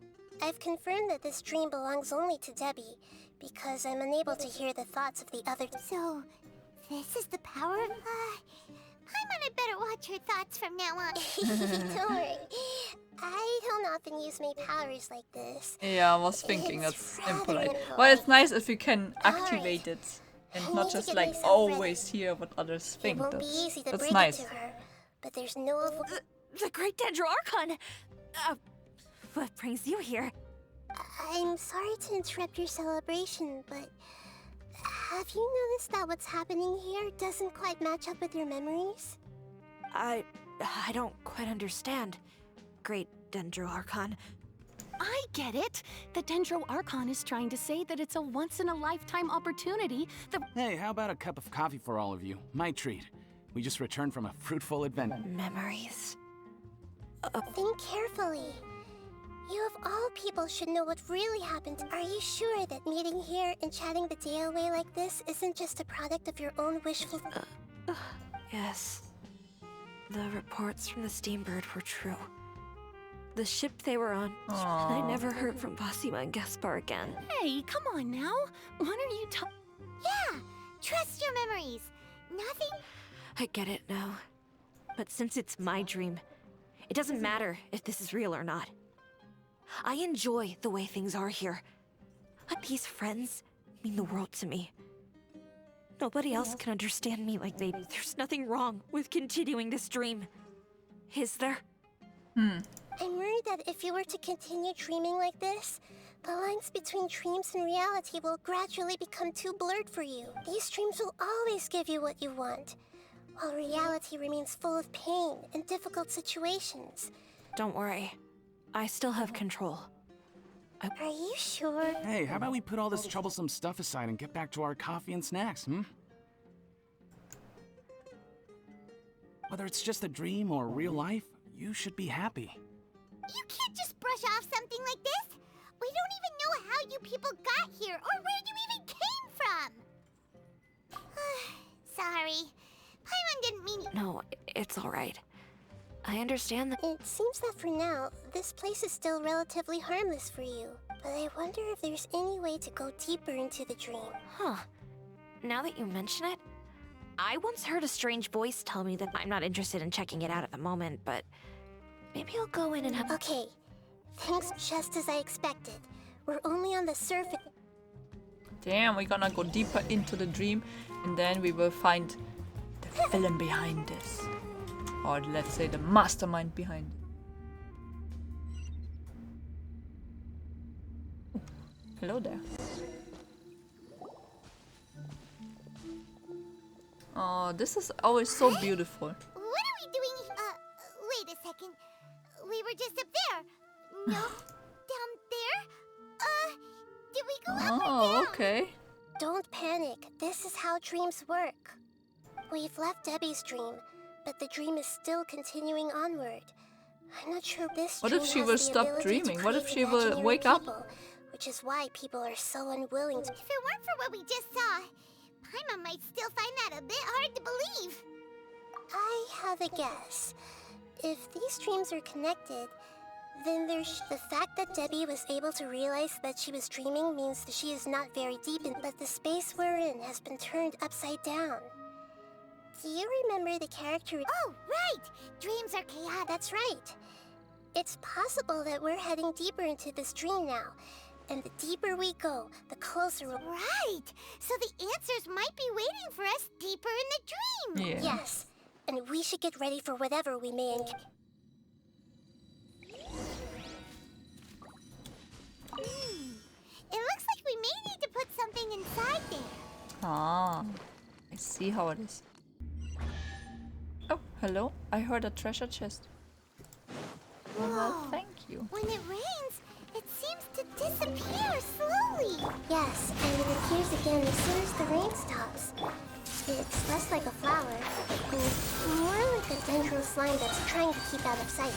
I've confirmed that this dream belongs only to Debbie, because I'm unable to hear the thoughts of the other. So, this is the power of... Paimon had better watch her thoughts from now on. Don't worry. I don't often use my powers like this. Yeah, I was thinking It's that's rather impolite. annoying. Well, it's nice if you can activate it and I not need to just get like myself always hear what others It think. won't be That's, easy to that's break nice. it to her, but there's no... The great Dendro Archon! What brings you here? I'm sorry to interrupt your celebration, but... Have you noticed that what's happening here doesn't quite match up with your memories? I don't quite understand, great Dendro Archon. I get it. The Dendro Archon is trying to say that it's a once-in-a-lifetime opportunity that... Hey, how about a cup of coffee for all of you? My treat. We just returned from a fruitful adventure. Memories. Think carefully. You of all people should know what really happened. Are you sure that meeting here and chatting the day away like this isn't just a product of your own wishful... Yes. The reports from the Steambird were true. The ship they were on, and I never heard from Basima and Gaspar again. Hey, come on now. What are you Yeah, trust your memories. Nothing... I get it now. But since it's my dream, it doesn't matter if this is real or not. I enjoy the way things are here. These friends mean the world to me. Nobody else can understand me like they do. There's nothing wrong with continuing this dream. Is there? I'm worried that if you were to continue dreaming like this, the lines between dreams and reality will gradually become too blurred for you. These dreams will always give you what you want, while reality remains full of pain and difficult situations. Don't worry. I still have control. Are you sure? Hey, how about we put all this troublesome stuff aside and get back to our coffee and snacks, Whether it's just a dream or real life, you should be happy. You can't just brush off something like this. We don't even know how you people got here or where you even came from. Sorry. Paimon didn't mean... No, it's all right. I understand that... It seems that for now, this place is still relatively harmless for you. But I wonder if there's any way to go deeper into the dream. Huh. Now that you mention it, I once heard a strange voice tell me that I'm not interested in checking it out at the moment, but maybe I'll go in and have... Okay. Things just as I expected. We're only on the surface. Damn, we're gonna go deeper into the dream and then we will find the villain behind this. Or let's say the mastermind behind it. Hello there. Oh, this is always so beautiful. What are we doing? Wait a second. We were just up there. No, down there? Did we go up or Oh, down? okay. Don't panic. This is how dreams work. We've left Debbie's dream, but the dream is still continuing onward. I'm not sure this What dream if she has will the stop ability to dreaming? What if create she will imaginary wake up? people, which is why people are so unwilling to. If it weren't for what we just saw, Paimon might still find that a bit hard to believe. I have a guess. If these dreams are connected, then there's the fact that Debbie was able to realize that she was dreaming means that she is not very deep in, but the space we're in has been turned upside down. Do you remember the character? Oh, right! Dreams are chaotic. That's right. It's possible that we're heading deeper into this dream now. And the deeper we go, the closer we'll... Right! So the answers might be waiting for us deeper in the dream! Yeah. Yes. And we should get ready for whatever we may encounter. It looks like we may need to put something inside there. Ah, I see how it is. Oh, hello. I heard a treasure chest. Well, Whoa. thank you. When it rains, it seems to disappear slowly. Yes, and it appears again as soon as the rain stops. It's less like a flower, and more like a dendral slime that's trying to keep out of sight.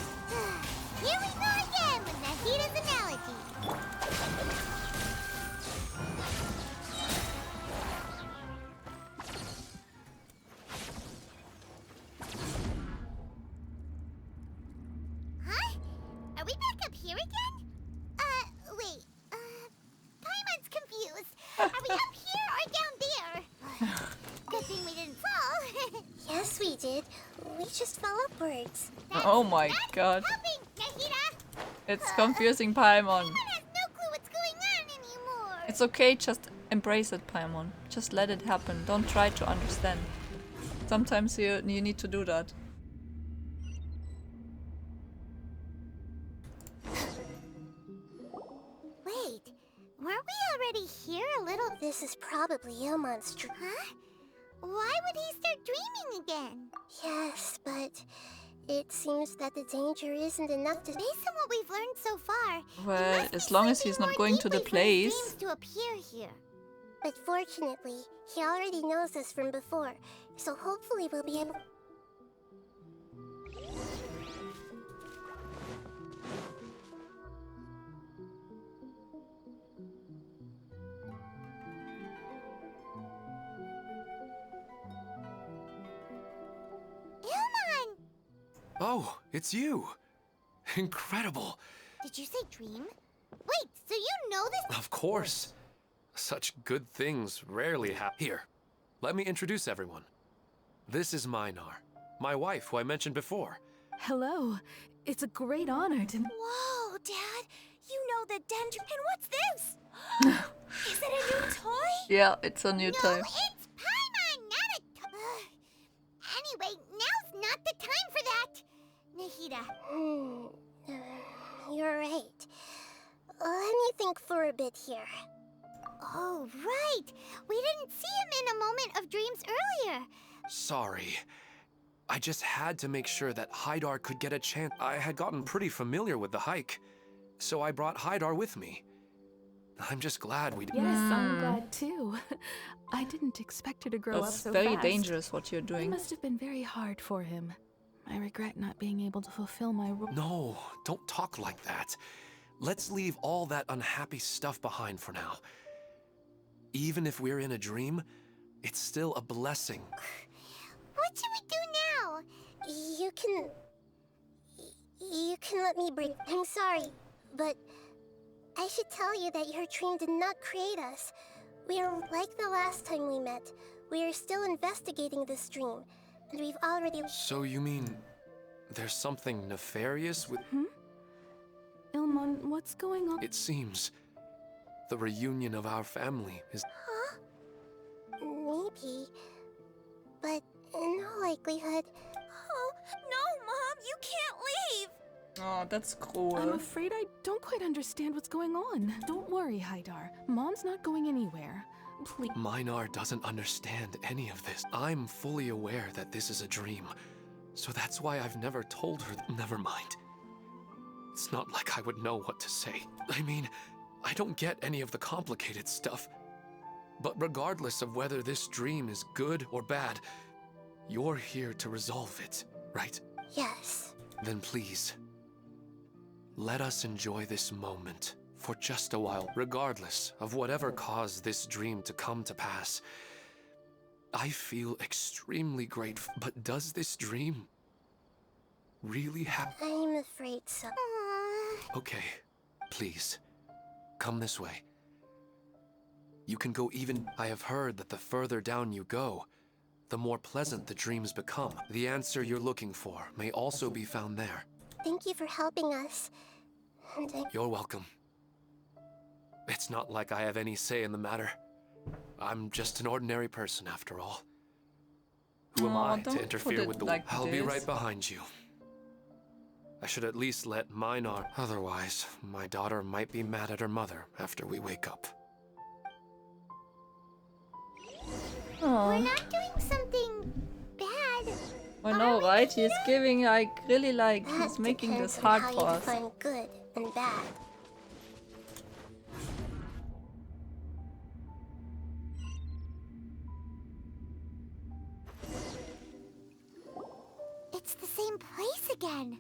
Here we go again with Nahida's analogy. Huh? Are we back up here again? Wait. Paimon's confused. Are we up here or down there? Good thing we didn't fall. Yes, we did. We just fell upwards. Oh my That's god. helping, Nahida. It's confusing, Paimon. Paimon has no clue what's going on anymore. It's okay, just embrace it, Paimon. Just let it happen. Don't try to understand. Sometimes you need to do that. Wait, weren't we already here a little? This is probably Ilmon's dream. Huh? Why would he start dreaming again? Yes, but it seems that the danger isn't enough to... Based on what we've learned so far, it Well, must as be long as something he's not more going to the deeply for his place. dreams to appear here. But fortunately, he already knows us from before, so hopefully we'll be able... Ilmon! Oh, it's you. Incredible. Did you say dream? Wait, so you know this? Of course. Such good things rarely happen. Here, let me introduce everyone. This is Minar, my wife, who I mentioned before. Hello. It's a great honor to... Whoa, Dad! You know the dendron. And what's this? Is it a new toy? Yeah, it's a new No, time. it's Paimon, not a Anyway, now's not the time for that. Nahida. You're right. Let me think for a bit here. Oh, right. We didn't see him in a moment of dreams earlier. Sorry. I just had to make sure that Haidar could get a chance. I had gotten pretty familiar with the hike, so I brought Haidar with me. I'm just glad we Yes, I'm glad too. I didn't expect her to grow up That's so very fast. dangerous what you're It doing. must have been very hard for him. I regret not being able to fulfill my role. No, don't talk like that. Let's leave all that unhappy stuff behind for now. Even if we're in a dream, it's still a blessing. What should we do now? You can let me break. I'm sorry, but I should tell you that your dream did not create us. We are like the last time we met. We are still investigating this dream, and we've already... So you mean there's something nefarious with... Ilmon, what's going on? It seems the reunion of our family is... Huh? Maybe. But in all likelihood... Oh, no, Mom, you can't leave! Oh, that's cruel. I'm afraid I don't quite understand what's going on. Don't worry, Haidar. Mom's not going anywhere. Please. Minar doesn't understand any of this. I'm fully aware that this is a dream, so that's why I've never told her. Never mind. It's not like I would know what to say. I mean, I don't get any of the complicated stuff. But regardless of whether this dream is good or bad, you're here to resolve it, right? Yes. Then please, let us enjoy this moment for just a while, regardless of whatever caused this dream to come to pass. I feel extremely grateful, but does this dream really happen? I'm afraid so. Okay, please, come this way. You can go even... I have heard that the further down you go, the more pleasant the dreams become. The answer you're looking for may also be found there. Thank you for helping us. And You're welcome. It's not like I have any say in the matter. I'm just an ordinary person after all. Who am I to interfere with the... I'll be right behind you. I should at least let Minar... Otherwise, my daughter might be mad at her mother after we wake up. We're not doing something bad. I know, right? He's giving, like, really, like, he's making this hard for us. Define good and bad. It's the same place again.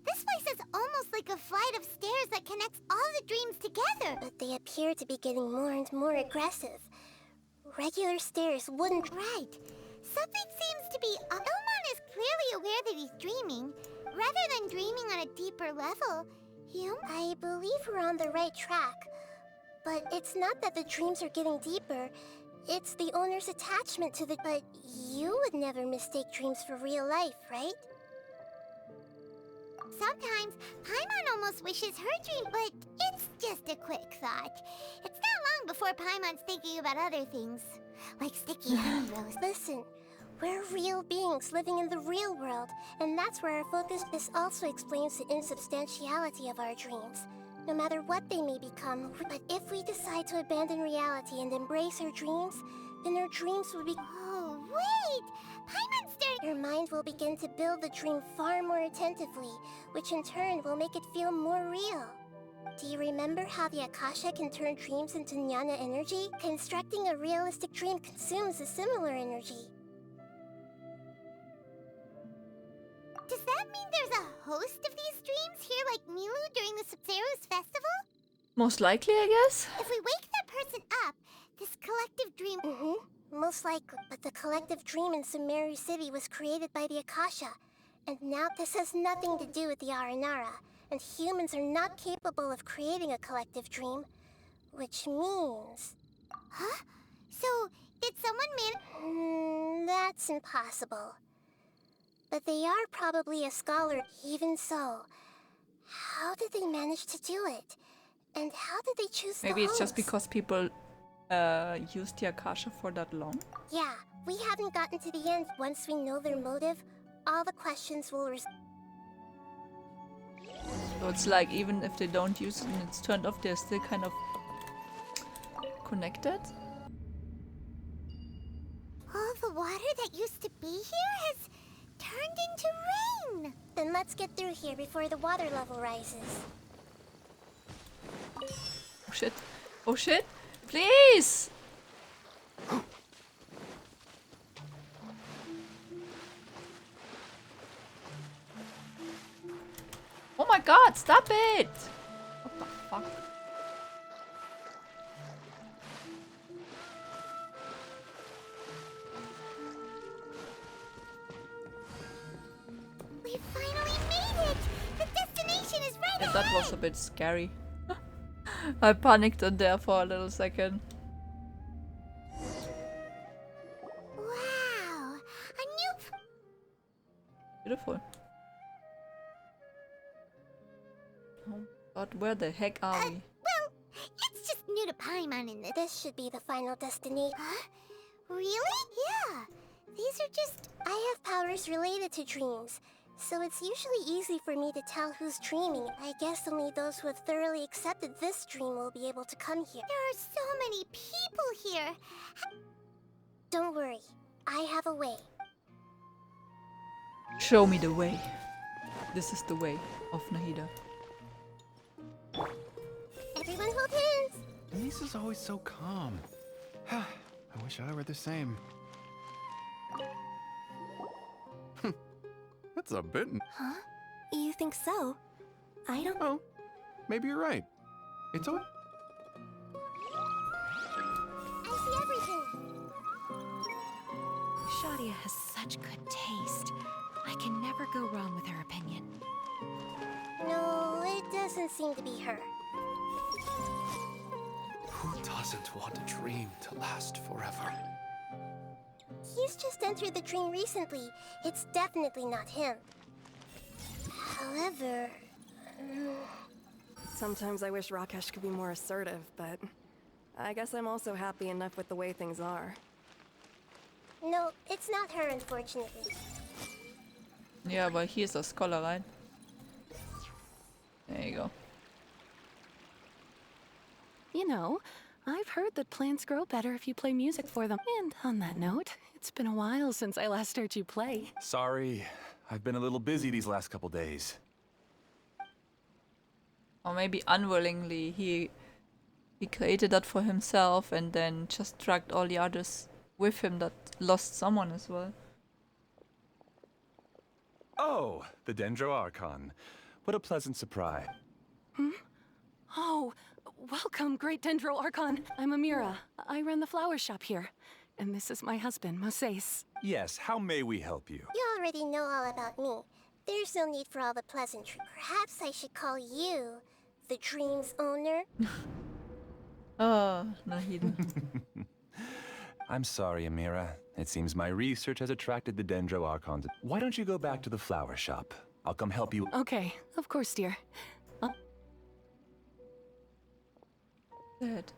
This place is almost like a flight of stairs that connects all the dreams together. But they appear to be getting more and more aggressive. Regular stairs wouldn't... Right. Something seems to be... Ilmon is clearly aware that he's dreaming. Rather than dreaming on a deeper level, I believe we're on the right track. But it's not that the dreams are getting deeper. It's the owner's attachment to the... But you would never mistake dreams for real life, right? Sometimes, Paimon almost wishes her dream, but it's just a quick thought. It's not long before Paimon's thinking about other things, like sticky honey roast. Listen, we're real beings living in the real world, and that's where our focus is. This also explains the insubstantiality of our dreams, no matter what they may become. But if we decide to abandon reality and embrace our dreams, then our dreams will be... Oh, wait! Paimon's starting... Your mind will begin to build the dream far more attentively, which in turn will make it feel more real. Do you remember how the Akasha can turn dreams into jnana energy? Constructing a realistic dream consumes a similar energy. Does that mean there's a host of these dreams here like Milu during the Sumeru's festival? Most likely, I guess. If we wake that person up, this collective dream... Most likely. But the collective dream in Sumeru City was created by the Akasha. And now this has nothing to do with the Aranara. And humans are not capable of creating a collective dream. Which means... Huh? So, did someone that's impossible. But they are probably a scholar. Even so, how did they manage to do it? And how did they choose Maybe the it's just host? because people used the Akasha for that long. Yeah, we haven't gotten to the end. Once we know their motive, all the questions will So it's like, even if they don't use it and it's turned off, they're still kind of connected. all the water that used to be here has turned into rain? Then let's get through here before the water level rises. Oh shit. Oh shit. Please! Oh my god, stop it! What the fuck? We finally made it! The destination is right Yeah, ahead! that was a bit scary. I panicked in there for a little second. Wow! A new... Beautiful. Oh, but where the heck are we? Well, it's just new to Paimon in this. This should be the final destination. Huh? Really? Yeah. These are just... I have powers related to dreams, so it's usually easy for me to tell who's dreaming. I guess only those who have thoroughly accepted this dream will be able to come here. There are so many people here. Don't worry, I have a way. Show me the way. This is the way of Nahida. Everyone hold hands! Denise is always so calm. I wish I were the same. That's a bit... Huh? You think so? I don't... Oh, maybe you're right. It's all... I see everything! Shadia has such good taste. I can never go wrong with her opinion. No, it doesn't seem to be her. Who doesn't want a dream to last forever? He's just entered the dream recently. It's definitely not him. However... Sometimes I wish Rakesh could be more assertive, but I guess I'm also happy enough with the way things are. No, it's not her, unfortunately. Yeah, but he's a scholar, right? There you go. You know, I've heard that plants grow better if you play music for them. And on that note, it's been a while since I last heard you play. Sorry, I've been a little busy these last couple days. Or maybe unwillingly he created that for himself and then just dragged all the others with him that lost someone as well. Oh, the Dendro Archon. What a pleasant surprise. Hmm? Oh, welcome, Great Dendro Archon. I'm Amira. I run the flower shop here. And this is my husband, Moses. Yes, how may we help you? You already know all about me. There's no need for all the pleasantry. Perhaps I should call you the dream's owner? Oh, Nahida. I'm sorry, Amira. It seems my research has attracted the Dendro Archon. Why don't you go back to the flower shop? I'll come help you. Okay, of course, dear. Good.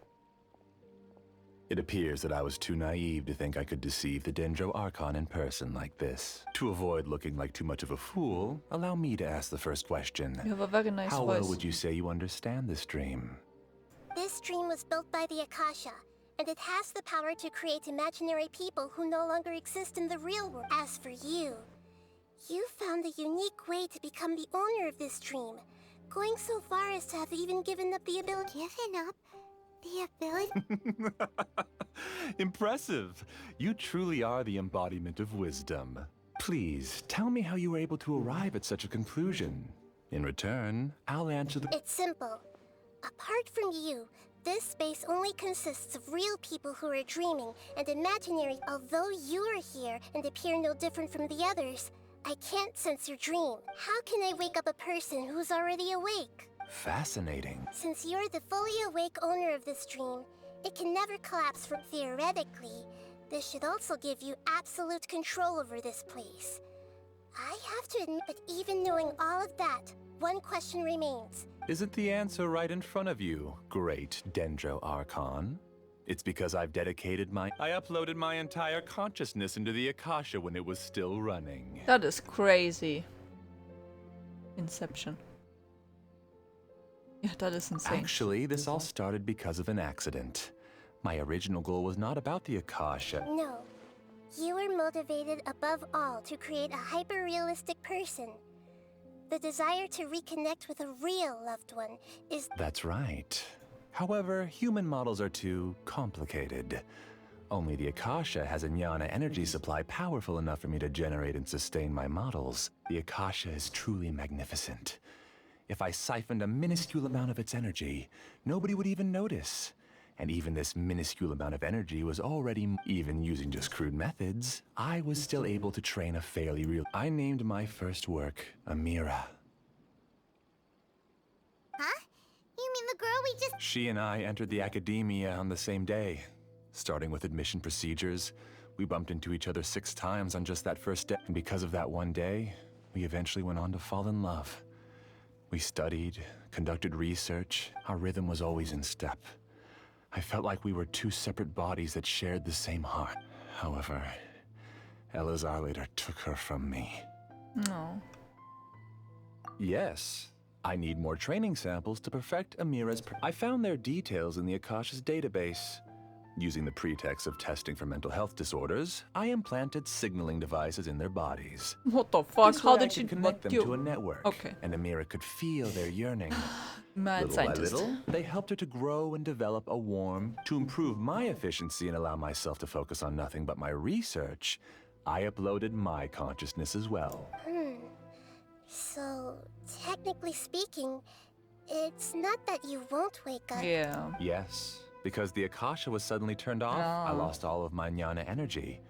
It appears that I was too naive to think I could deceive the Dendro Archon in person like this. To avoid looking like too much of a fool, allow me to ask the first question. You have a very nice How voice. well would you say you understand this dream? This dream was built by the Akasha, and it has the power to create imaginary people who no longer exist in the real world. As for you, you found a unique way to become the owner of this dream, going so far as to have even given up the ability. Given up the ability? Impressive. You truly are the embodiment of wisdom. Please, tell me how you were able to arrive at such a conclusion. In return, I'll answer the... It's simple. Apart from you, this space only consists of real people who are dreaming and imaginary. Although you are here and appear no different from the others, I can't sense your dream. How can I wake up a person who's already awake? Fascinating. Since you're the fully awake owner of this dream, it can never collapse from theoretically. This should also give you absolute control over this place. I have to admit, but even knowing all of that, one question remains. Isn't the answer right in front of you, great Dendro Archon? It's because I uploaded my entire consciousness into the Akasha when it was still running. That is crazy. Inception. Yeah, that is insane. Actually, this all started because of an accident. My original goal was not about the Akasha. No. You were motivated above all to create a hyper-realistic person. The desire to reconnect with a real loved one is... That's right. However, human models are too complicated. Only the Akasha has a jnana energy supply powerful enough for me to generate and sustain my models. The Akasha is truly magnificent. If I siphoned a minuscule amount of its energy, nobody would even notice. And even this minuscule amount of energy was already, even using just crude methods, I was still able to train a fairly real... I named my first work Amira. Huh? You mean the girl we just... She and I entered the academia on the same day. Starting with admission procedures, we bumped into each other 6 times on just that first day. And because of that one day, we eventually went on to fall in love. We studied, conducted research, our rhythm was always in step. I felt like we were two separate bodies that shared the same heart. However, Elazar later took her from me. No. Yes, I need more training samples to perfect Amira's. I found their details in the Akasha's database. Using the pretext of testing for mental health disorders, I implanted signaling devices in their bodies. What the fuck? This How way I did could she connect them you? to a network? Okay. And Amira could feel their yearning. Mad Little scientist. by little, they helped her to grow and develop a warm. To improve my efficiency and allow myself to focus on nothing but my research, I uploaded my consciousness as well. So, technically speaking, it's not that you won't wake up. Yeah. Yes, because the Akasha was suddenly turned off, I Oh. lost all of my jnana energy.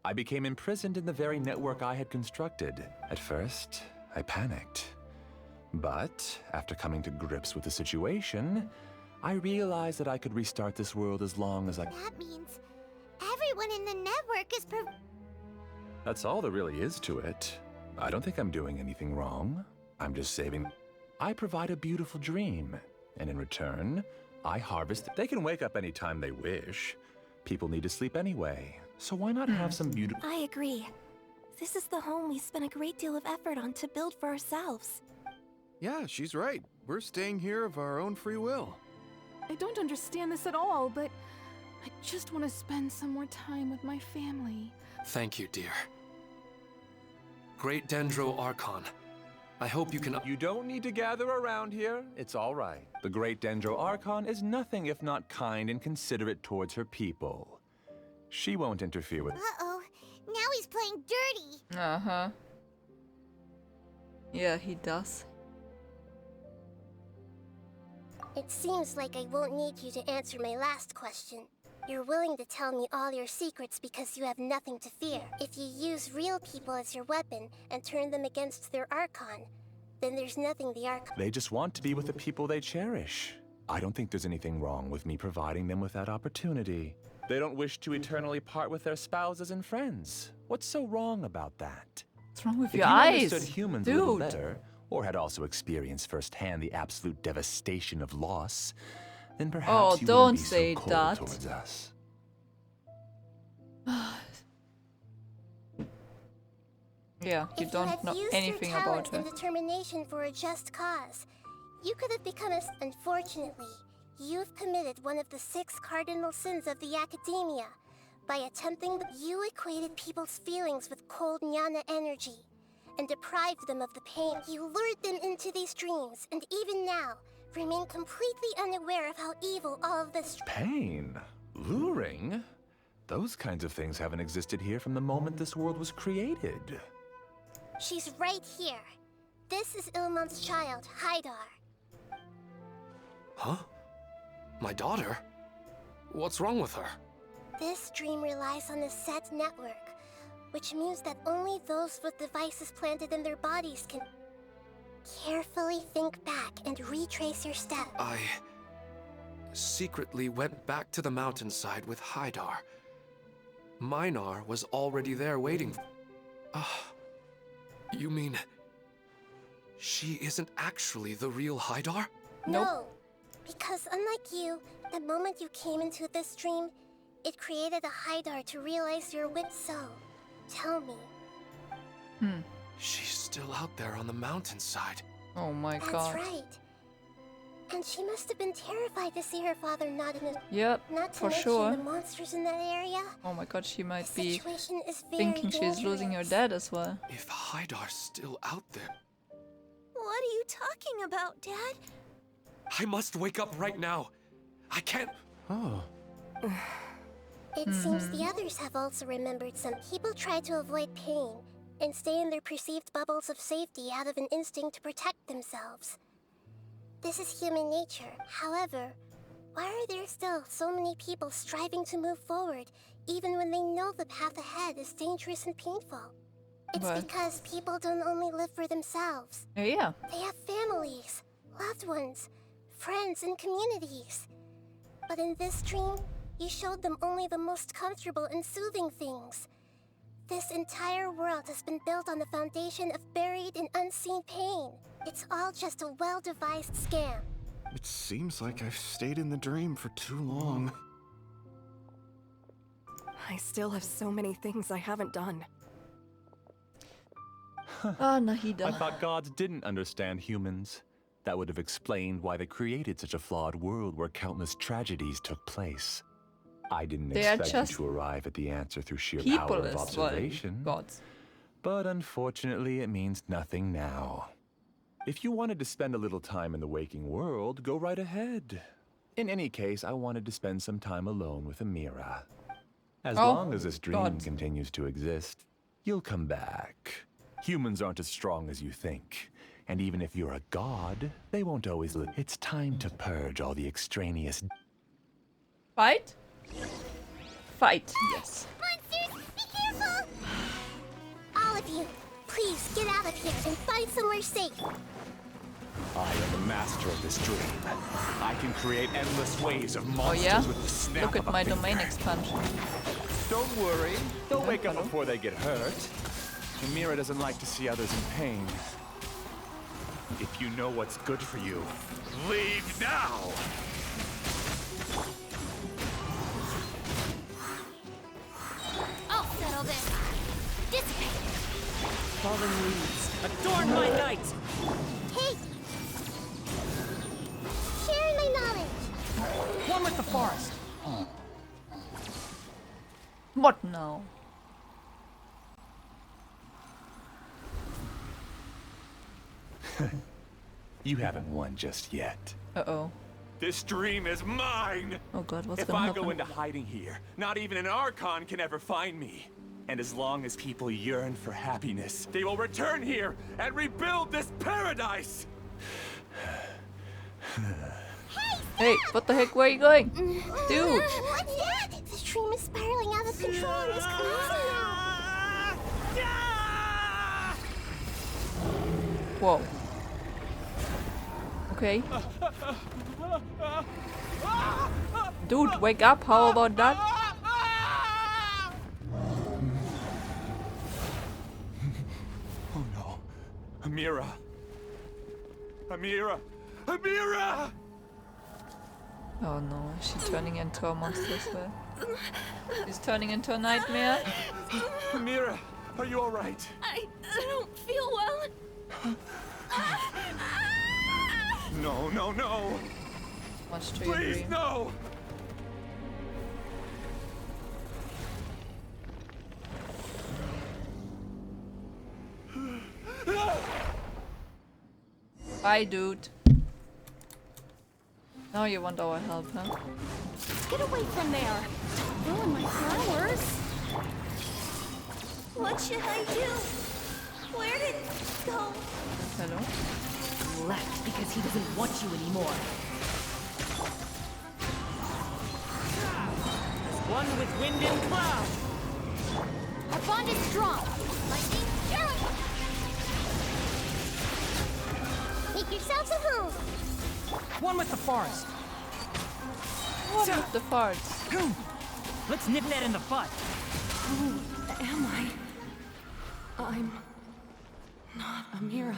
I became imprisoned in the very network I had constructed. At first, I panicked. But after coming to grips with the situation, I realized that I could restart this world as long as I... That means everyone in the network is That's all there really is to it. I don't think I'm doing anything wrong. I'm just saving... I provide a beautiful dream, and in return, I harvest... They can wake up anytime they wish. People need to sleep anyway, so why not have some beautiful... I agree. This is the home we spent a great deal of effort on to build for ourselves. Yeah, she's right. We're staying here of our own free will. I don't understand this at all, but I just want to spend some more time with my family. Thank you, dear. Great Dendro Archon. I hope you can... You don't need to gather around here. It's all right. The great Dendro Archon is nothing if not kind and considerate towards her people. She won't interfere with... Uh-oh. Now he's playing dirty. Uh-huh. Yeah, he does. It seems like I won't need you to answer my last question. You're willing to tell me all your secrets because you have nothing to fear. If you use real people as your weapon and turn them against their Archon, then there's nothing the Archon... They just want to be with the people they cherish. I don't think there's anything wrong with me providing them with that opportunity. They don't wish to eternally part with their spouses and friends. What's so wrong about that? What's wrong with If your you eyes? understood humans a little Dude. better, or had also experienced firsthand the absolute devastation of loss, then perhaps Oh, you don't wouldn't be say so cold that. towards us. Yeah, you If don't had know used anything your about talents her. and determination for a just cause, you could have become a... Unfortunately, you've committed one of the 6 cardinal sins of the Academia. By attempting... You equated people's feelings with cold jnana energy, and deprived them of the pain. You lured them into these dreams, and even now, remain completely unaware of how evil all of this... Pain? Luring? Those kinds of things haven't existed here from the moment this world was created. She's right here. This is Ilmon's child, Haidar. Huh? My daughter? What's wrong with her? This dream relies on a set network, which means that only those with devices planted in their bodies can... Carefully think back and retrace your steps. I... secretly went back to the mountainside with Haidar. Minar was already there waiting. You mean... she isn't actually the real Haidar? No, because unlike you, the moment you came into this dream, it created a Haidar to realize your wit. So, tell me. She's still out there on the mountainside. Oh my That's god. right. And she must have been terrified to see her father not in a... Yep, Not to for mention sure. the monsters in that area. Oh my god, she might The be situation is very thinking she's losing her dangerous. dad as well. If Haidar's still out there, What are you talking about, Dad? I must wake up right now. I can't... Oh. It seems the others have also remembered some. People try to avoid pain and stay in their perceived bubbles of safety out of an instinct to protect themselves. This is human nature. However, why are there still so many people striving to move forward, even when they know the path ahead is dangerous and painful? It's What? because people don't only live for themselves. Yeah. They have families, loved ones, friends, and communities. But in this dream, you showed them only the most comfortable and soothing things. This entire world has been built on the foundation of buried and unseen pain. It's all just a well-devised scam. It seems like I've stayed in the dream for too long. I still have so many things I haven't done. Ah, Nahida. I thought gods didn't understand humans. That would have explained why they created such a flawed world where countless tragedies took place. I didn't They are expect just you to arrive at the answer through sheer people power of as well, observation. gods. But unfortunately, it means nothing now. If you wanted to spend a little time in the waking world, go right ahead. In any case, I wanted to spend some time alone with Amira. As long as this dream continues to exist, you'll come back. Humans aren't as strong as you think. And even if you're a god, they won't always live. It's time to purge all the extraneous... Fight? Fight, yes. Monsters, be careful! All of you, please get out of here and find somewhere safe. I am the master of this dream. I can create endless waves of monsters with the snap Look at of a my finger. domain expansion. Don't worry, they'll wake up before they get hurt. Amira doesn't like to see others in pain. If you know what's good for you, leave now! I'll settle this. Dissipate. Fallen leaves, adorn my night! Hey! Share my knowledge. One with the forest. What now? You haven't won just yet. Uh-oh. This dream is mine! Oh god, what's If gonna I happen? go into hiding here, not even an Archon can ever find me. And as long as people yearn for happiness, they will return here and rebuild this paradise! Hey, what the heck, where are you going? Dude! What's that? This dream is spiraling out of control and is crazy now. Whoa. Okay. Dude, wake up, how about that? Oh no. Amira. Amira. Amira! Oh no, is she turning into a monster as well? She's turning into a nightmare? Amira, are you alright? I don't feel well. No, no, no! Much to your Please, dream. no! Bye, dude. Now you want our help, huh? Get away from there! Ruin my flowers! What should I do? Where did it go? Hello? He left because he doesn't want you anymore. One with wind and cloud. Our bond is strong. Lightning, arrow. Make yourselves at home. One with the forest. What with the farts? Let's nip that in the bud. Who am I? I'm not Amira.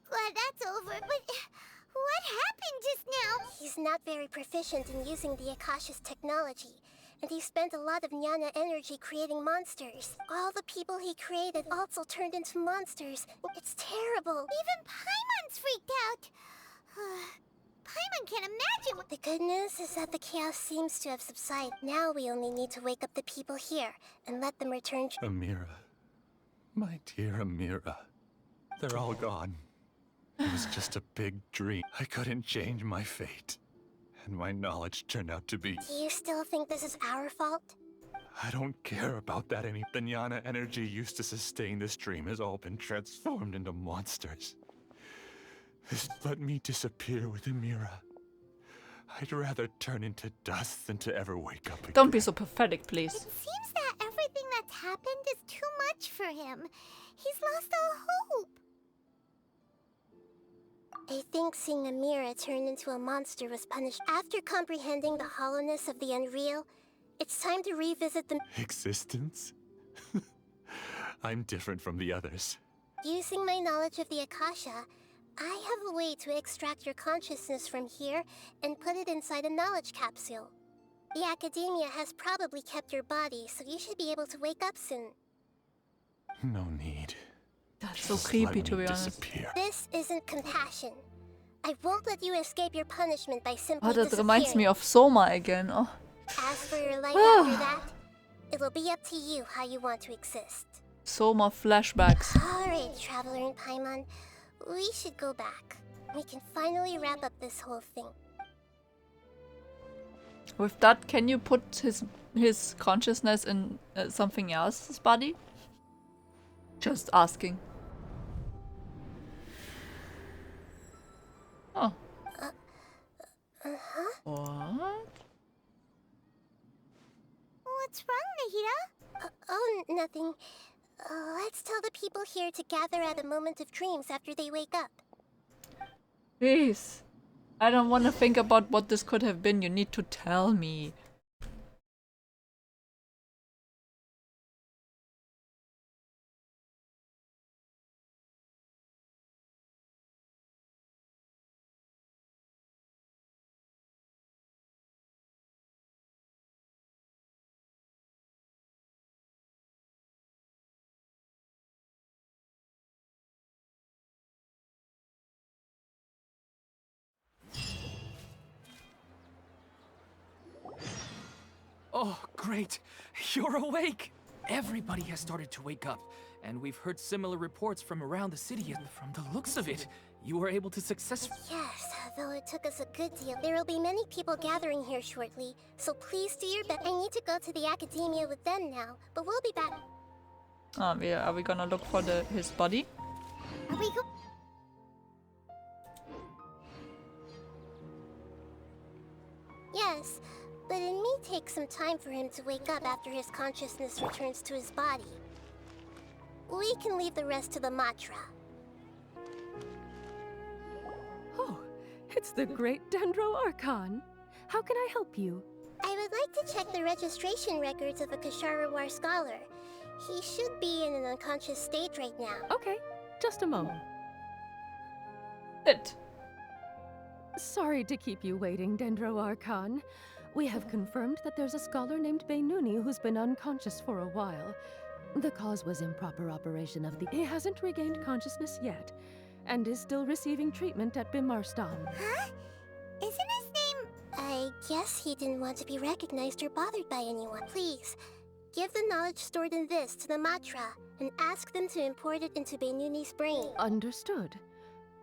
Glad that's over, but what happened just now? He's not very proficient in using the Akasha's technology, and he spent a lot of Nyana energy creating monsters. All the people he created also turned into monsters. It's terrible. Even Paimon's freaked out. Paimon can't imagine what... The good news is that the chaos seems to have subsided. Now we only need to wake up the people here and let them return. Amira. My dear Amira. They're all gone. It was just a big dream. I couldn't change my fate. And my knowledge turned out to be... Do you still think this is our fault? I don't care about that any... The Nyana energy used to sustain this dream has all been transformed into monsters. Just let me disappear with Amira. I'd rather turn into dust than to ever wake up again. Don't be so pathetic, please. It seems that everything that's happened is too much for him. He's lost all hope. I think seeing Amira turn into a monster was punished. After comprehending the hollowness of the unreal, it's time to revisit the... Existence? I'm different from the others. Using my knowledge of the Akasha, I have a way to extract your consciousness from here and put it inside a knowledge capsule. The academia has probably kept your body, so you should be able to wake up soon. No need. That's so Just creepy, let to me be honest. disappear. This isn't compassion. I won't let you escape your punishment by simply Oh, that reminds disappearing. me of Soma again. Oh. As for your life after that, it'll be up to you how you want to exist. Soma flashbacks. Alright, Traveler and Paimon, we should go back. We can finally wrap up this whole thing. With that, can you put his consciousness in something else's body? Just asking. Oh. What? What's wrong, Nahida? Oh, nothing. Let's tell the people here to gather at a moment of dreams after they wake up. Please. I don't want to think about what this could have been. You need to tell me. Oh, great. You're awake. Everybody has started to wake up, and we've heard similar reports from around the city. And from the looks of it, you were able to successfully... Yes, though it took us a good deal. There will be many people gathering here shortly, so please do your best. I need to go to the academia with them now, but we'll be back. Are we gonna look for his body? Are we go? Yes, but it may take some time for him to wake up after his consciousness returns to his body. We can leave the rest to the Matra. Oh, it's the great Dendro Archon. How can I help you? I would like to check the registration records of a Kashara War scholar. He should be in an unconscious state right now. Okay, just a moment. It. Sorry to keep you waiting, Dendro Archon. We have confirmed that there's a scholar named Beinuni who's been unconscious for a while. The cause was improper operation of the... He hasn't regained consciousness yet, and is still receiving treatment at Bimarstan. Huh? Isn't his name... I guess he didn't want to be recognized or bothered by anyone. Please, give the knowledge stored in this to the Matra, and ask them to import it into Beinuni's brain. Understood.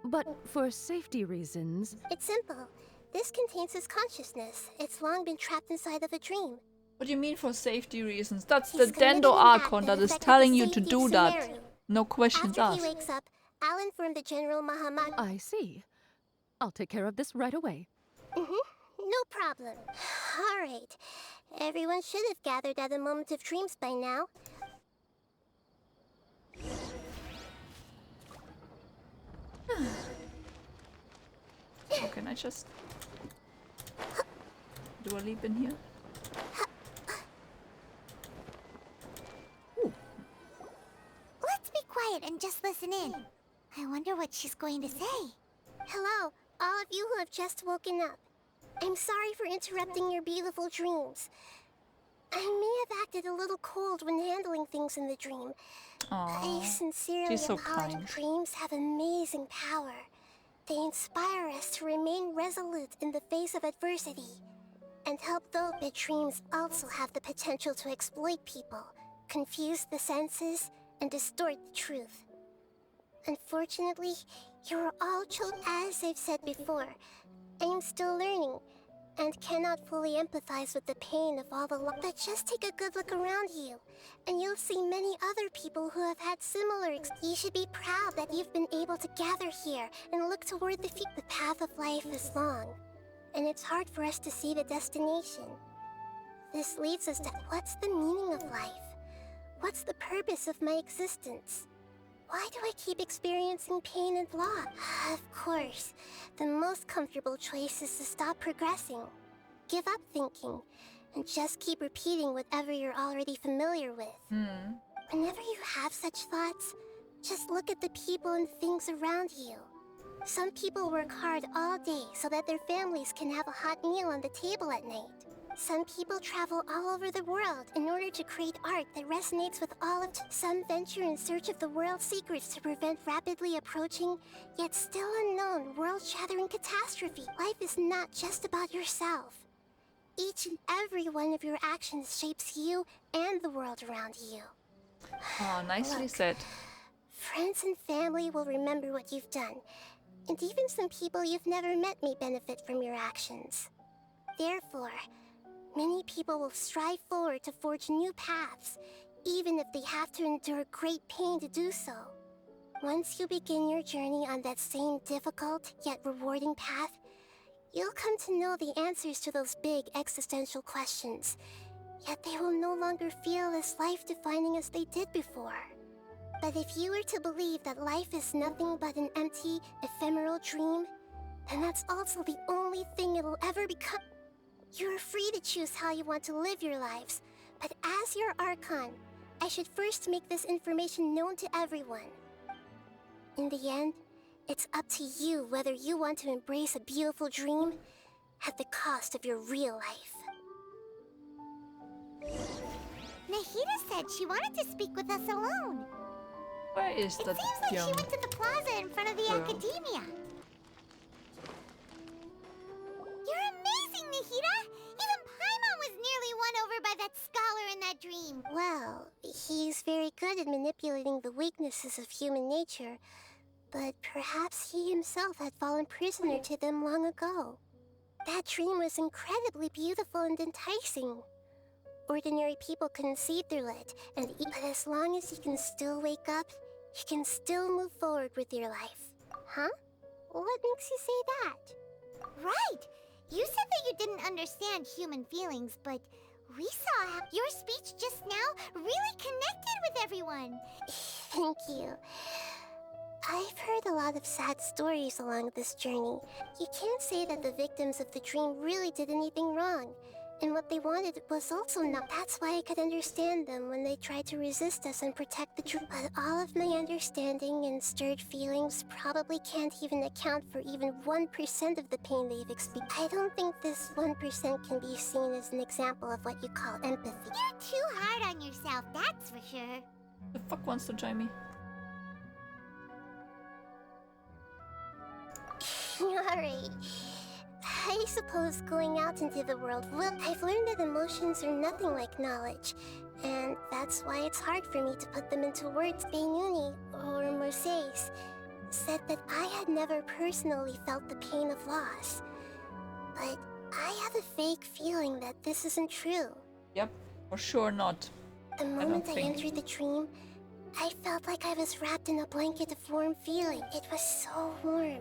But for safety reasons... It's simple. This contains his consciousness. It's long been trapped inside of a dream. What do you mean for safety reasons? That's He's the committed Dendo an act Archon that that is affected telling the you to safety do of that. Sumeru. No questions After asked. he wakes up, I'll inform the General Mahamad. I see. I'll take care of this right away. No problem. All right. Everyone should have gathered at a moment of dreams by now. How can I just do a leap in here? Let's be quiet and just listen in. I wonder what she's going to say. Hello, all of you who have just woken up. I'm sorry for interrupting your beautiful dreams. I may have acted a little cold when handling things in the dream. I sincerely she's so apologize. kind. Dreams have amazing power. They inspire us to remain resolute in the face of adversity. And help those, but dreams also have the potential to exploit people, confuse the senses, and distort the truth. Unfortunately, you are all children. As I've said before, I am still learning, and cannot fully empathize with the pain of all the but just take a good look around you, and you'll see many other people who have had similar You should be proud that you've been able to gather here and look toward the future. The path of life is long, and it's hard for us to see the destination. This leads us to what's the meaning of life? What's the purpose of my existence? Why do I keep experiencing pain and loss? Of course, the most comfortable choice is to stop progressing. Give up thinking, and just keep repeating whatever you're already familiar with. Whenever you have such thoughts, just look at the people and things around you. Some people work hard all day so that their families can have a hot meal on the table at night. Some people travel all over the world in order to create art that resonates with all of some venture in search of the world's secrets to prevent rapidly approaching, yet still unknown, world-shattering catastrophe. Life is not just about yourself. Each and every one of your actions shapes you and the world around you. Oh, nicely said. Friends and family will remember what you've done, and even some people you've never met may benefit from your actions. Therefore, many people will strive forward to forge new paths, even if they have to endure great pain to do so. Once you begin your journey on that same difficult yet rewarding path, you'll come to know the answers to those big existential questions, yet they will no longer feel as life-defining as they did before. But if you were to believe that life is nothing but an empty, ephemeral dream, then that's also the only thing it'll ever become. You are free to choose how you want to live your lives, but as your Archon, I should first make this information known to everyone. In the end, it's up to you whether you want to embrace a beautiful dream at the cost of your real life. Nahida said she wanted to speak with us alone. Where is It that seems like young she went to the plaza in front of the girl? academia. You're amazing, Nahida! Even Paimon was nearly won over by that scholar in that dream. Well, he's very good at manipulating the weaknesses of human nature, but perhaps he himself had fallen prisoner to them long ago. That dream was incredibly beautiful and enticing. Ordinary people couldn't see through it, but as long as you can still wake up, you can still move forward with your life. Huh? What makes you say that? Right! You said that you didn't understand human feelings, but we saw how your speech just now really connected with everyone. Thank you. I've heard a lot of sad stories along this journey. You can't say that the victims of the dream really did anything wrong. And what they wanted was also not. That's why I could understand them when they tried to resist us and protect the truth. But all of my understanding and stirred feelings probably can't even account for even 1% of the pain they've experienced. I don't think this 1% can be seen as an example of what you call empathy. You're too hard on yourself, that's for sure. The fuck wants to join me? Alright. I suppose going out into the world will. I've learned that emotions are nothing like knowledge, and that's why it's hard for me to put them into words. Benuni, or Mercedes, said that I had never personally felt the pain of loss. But I have a vague feeling that this isn't true. Yep, for sure not. The moment I entered the dream, I felt like I was wrapped in a blanket of warm feeling. It was so warm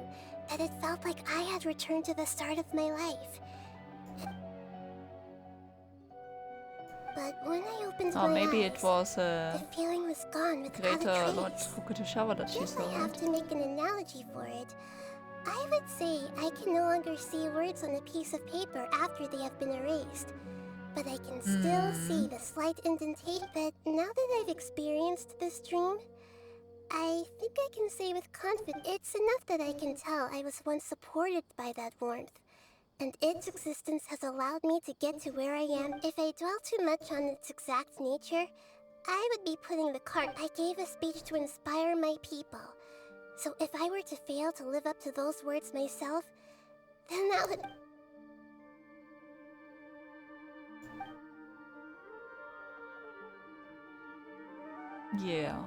that it felt like I had returned to the start of my life. But when I opened my maybe eyes, it was the feeling was gone without a greater Lord trace. Fukutashawa that she If saw, I have right? to make an analogy for it, I would say I can no longer see words on a piece of paper after they have been erased. But I can still see the slight indentation. But now that I've experienced this dream, I think I can say with confidence, it's enough that I can tell I was once supported by that warmth, and its existence has allowed me to get to where I am. If I dwell too much on its exact nature, I would be putting the cart. I gave a speech to inspire my people, so if I were to fail to live up to those words myself, then that would... Yeah.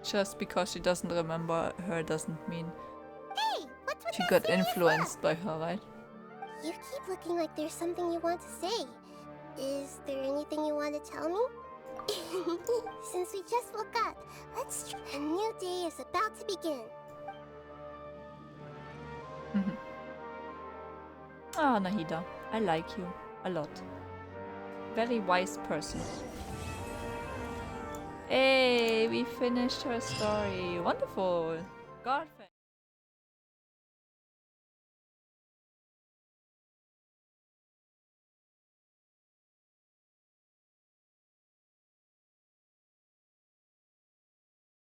Just because she doesn't remember her doesn't mean Hey, what's with she that got serious influenced by her, right? You keep looking like there's something you want to say. Is there anything you want to tell me? Since we just woke up, let's... A new day is about to begin. Ah, Nahida, I like you a lot. Very wise person. Hey, we finished her story. Wonderful. God.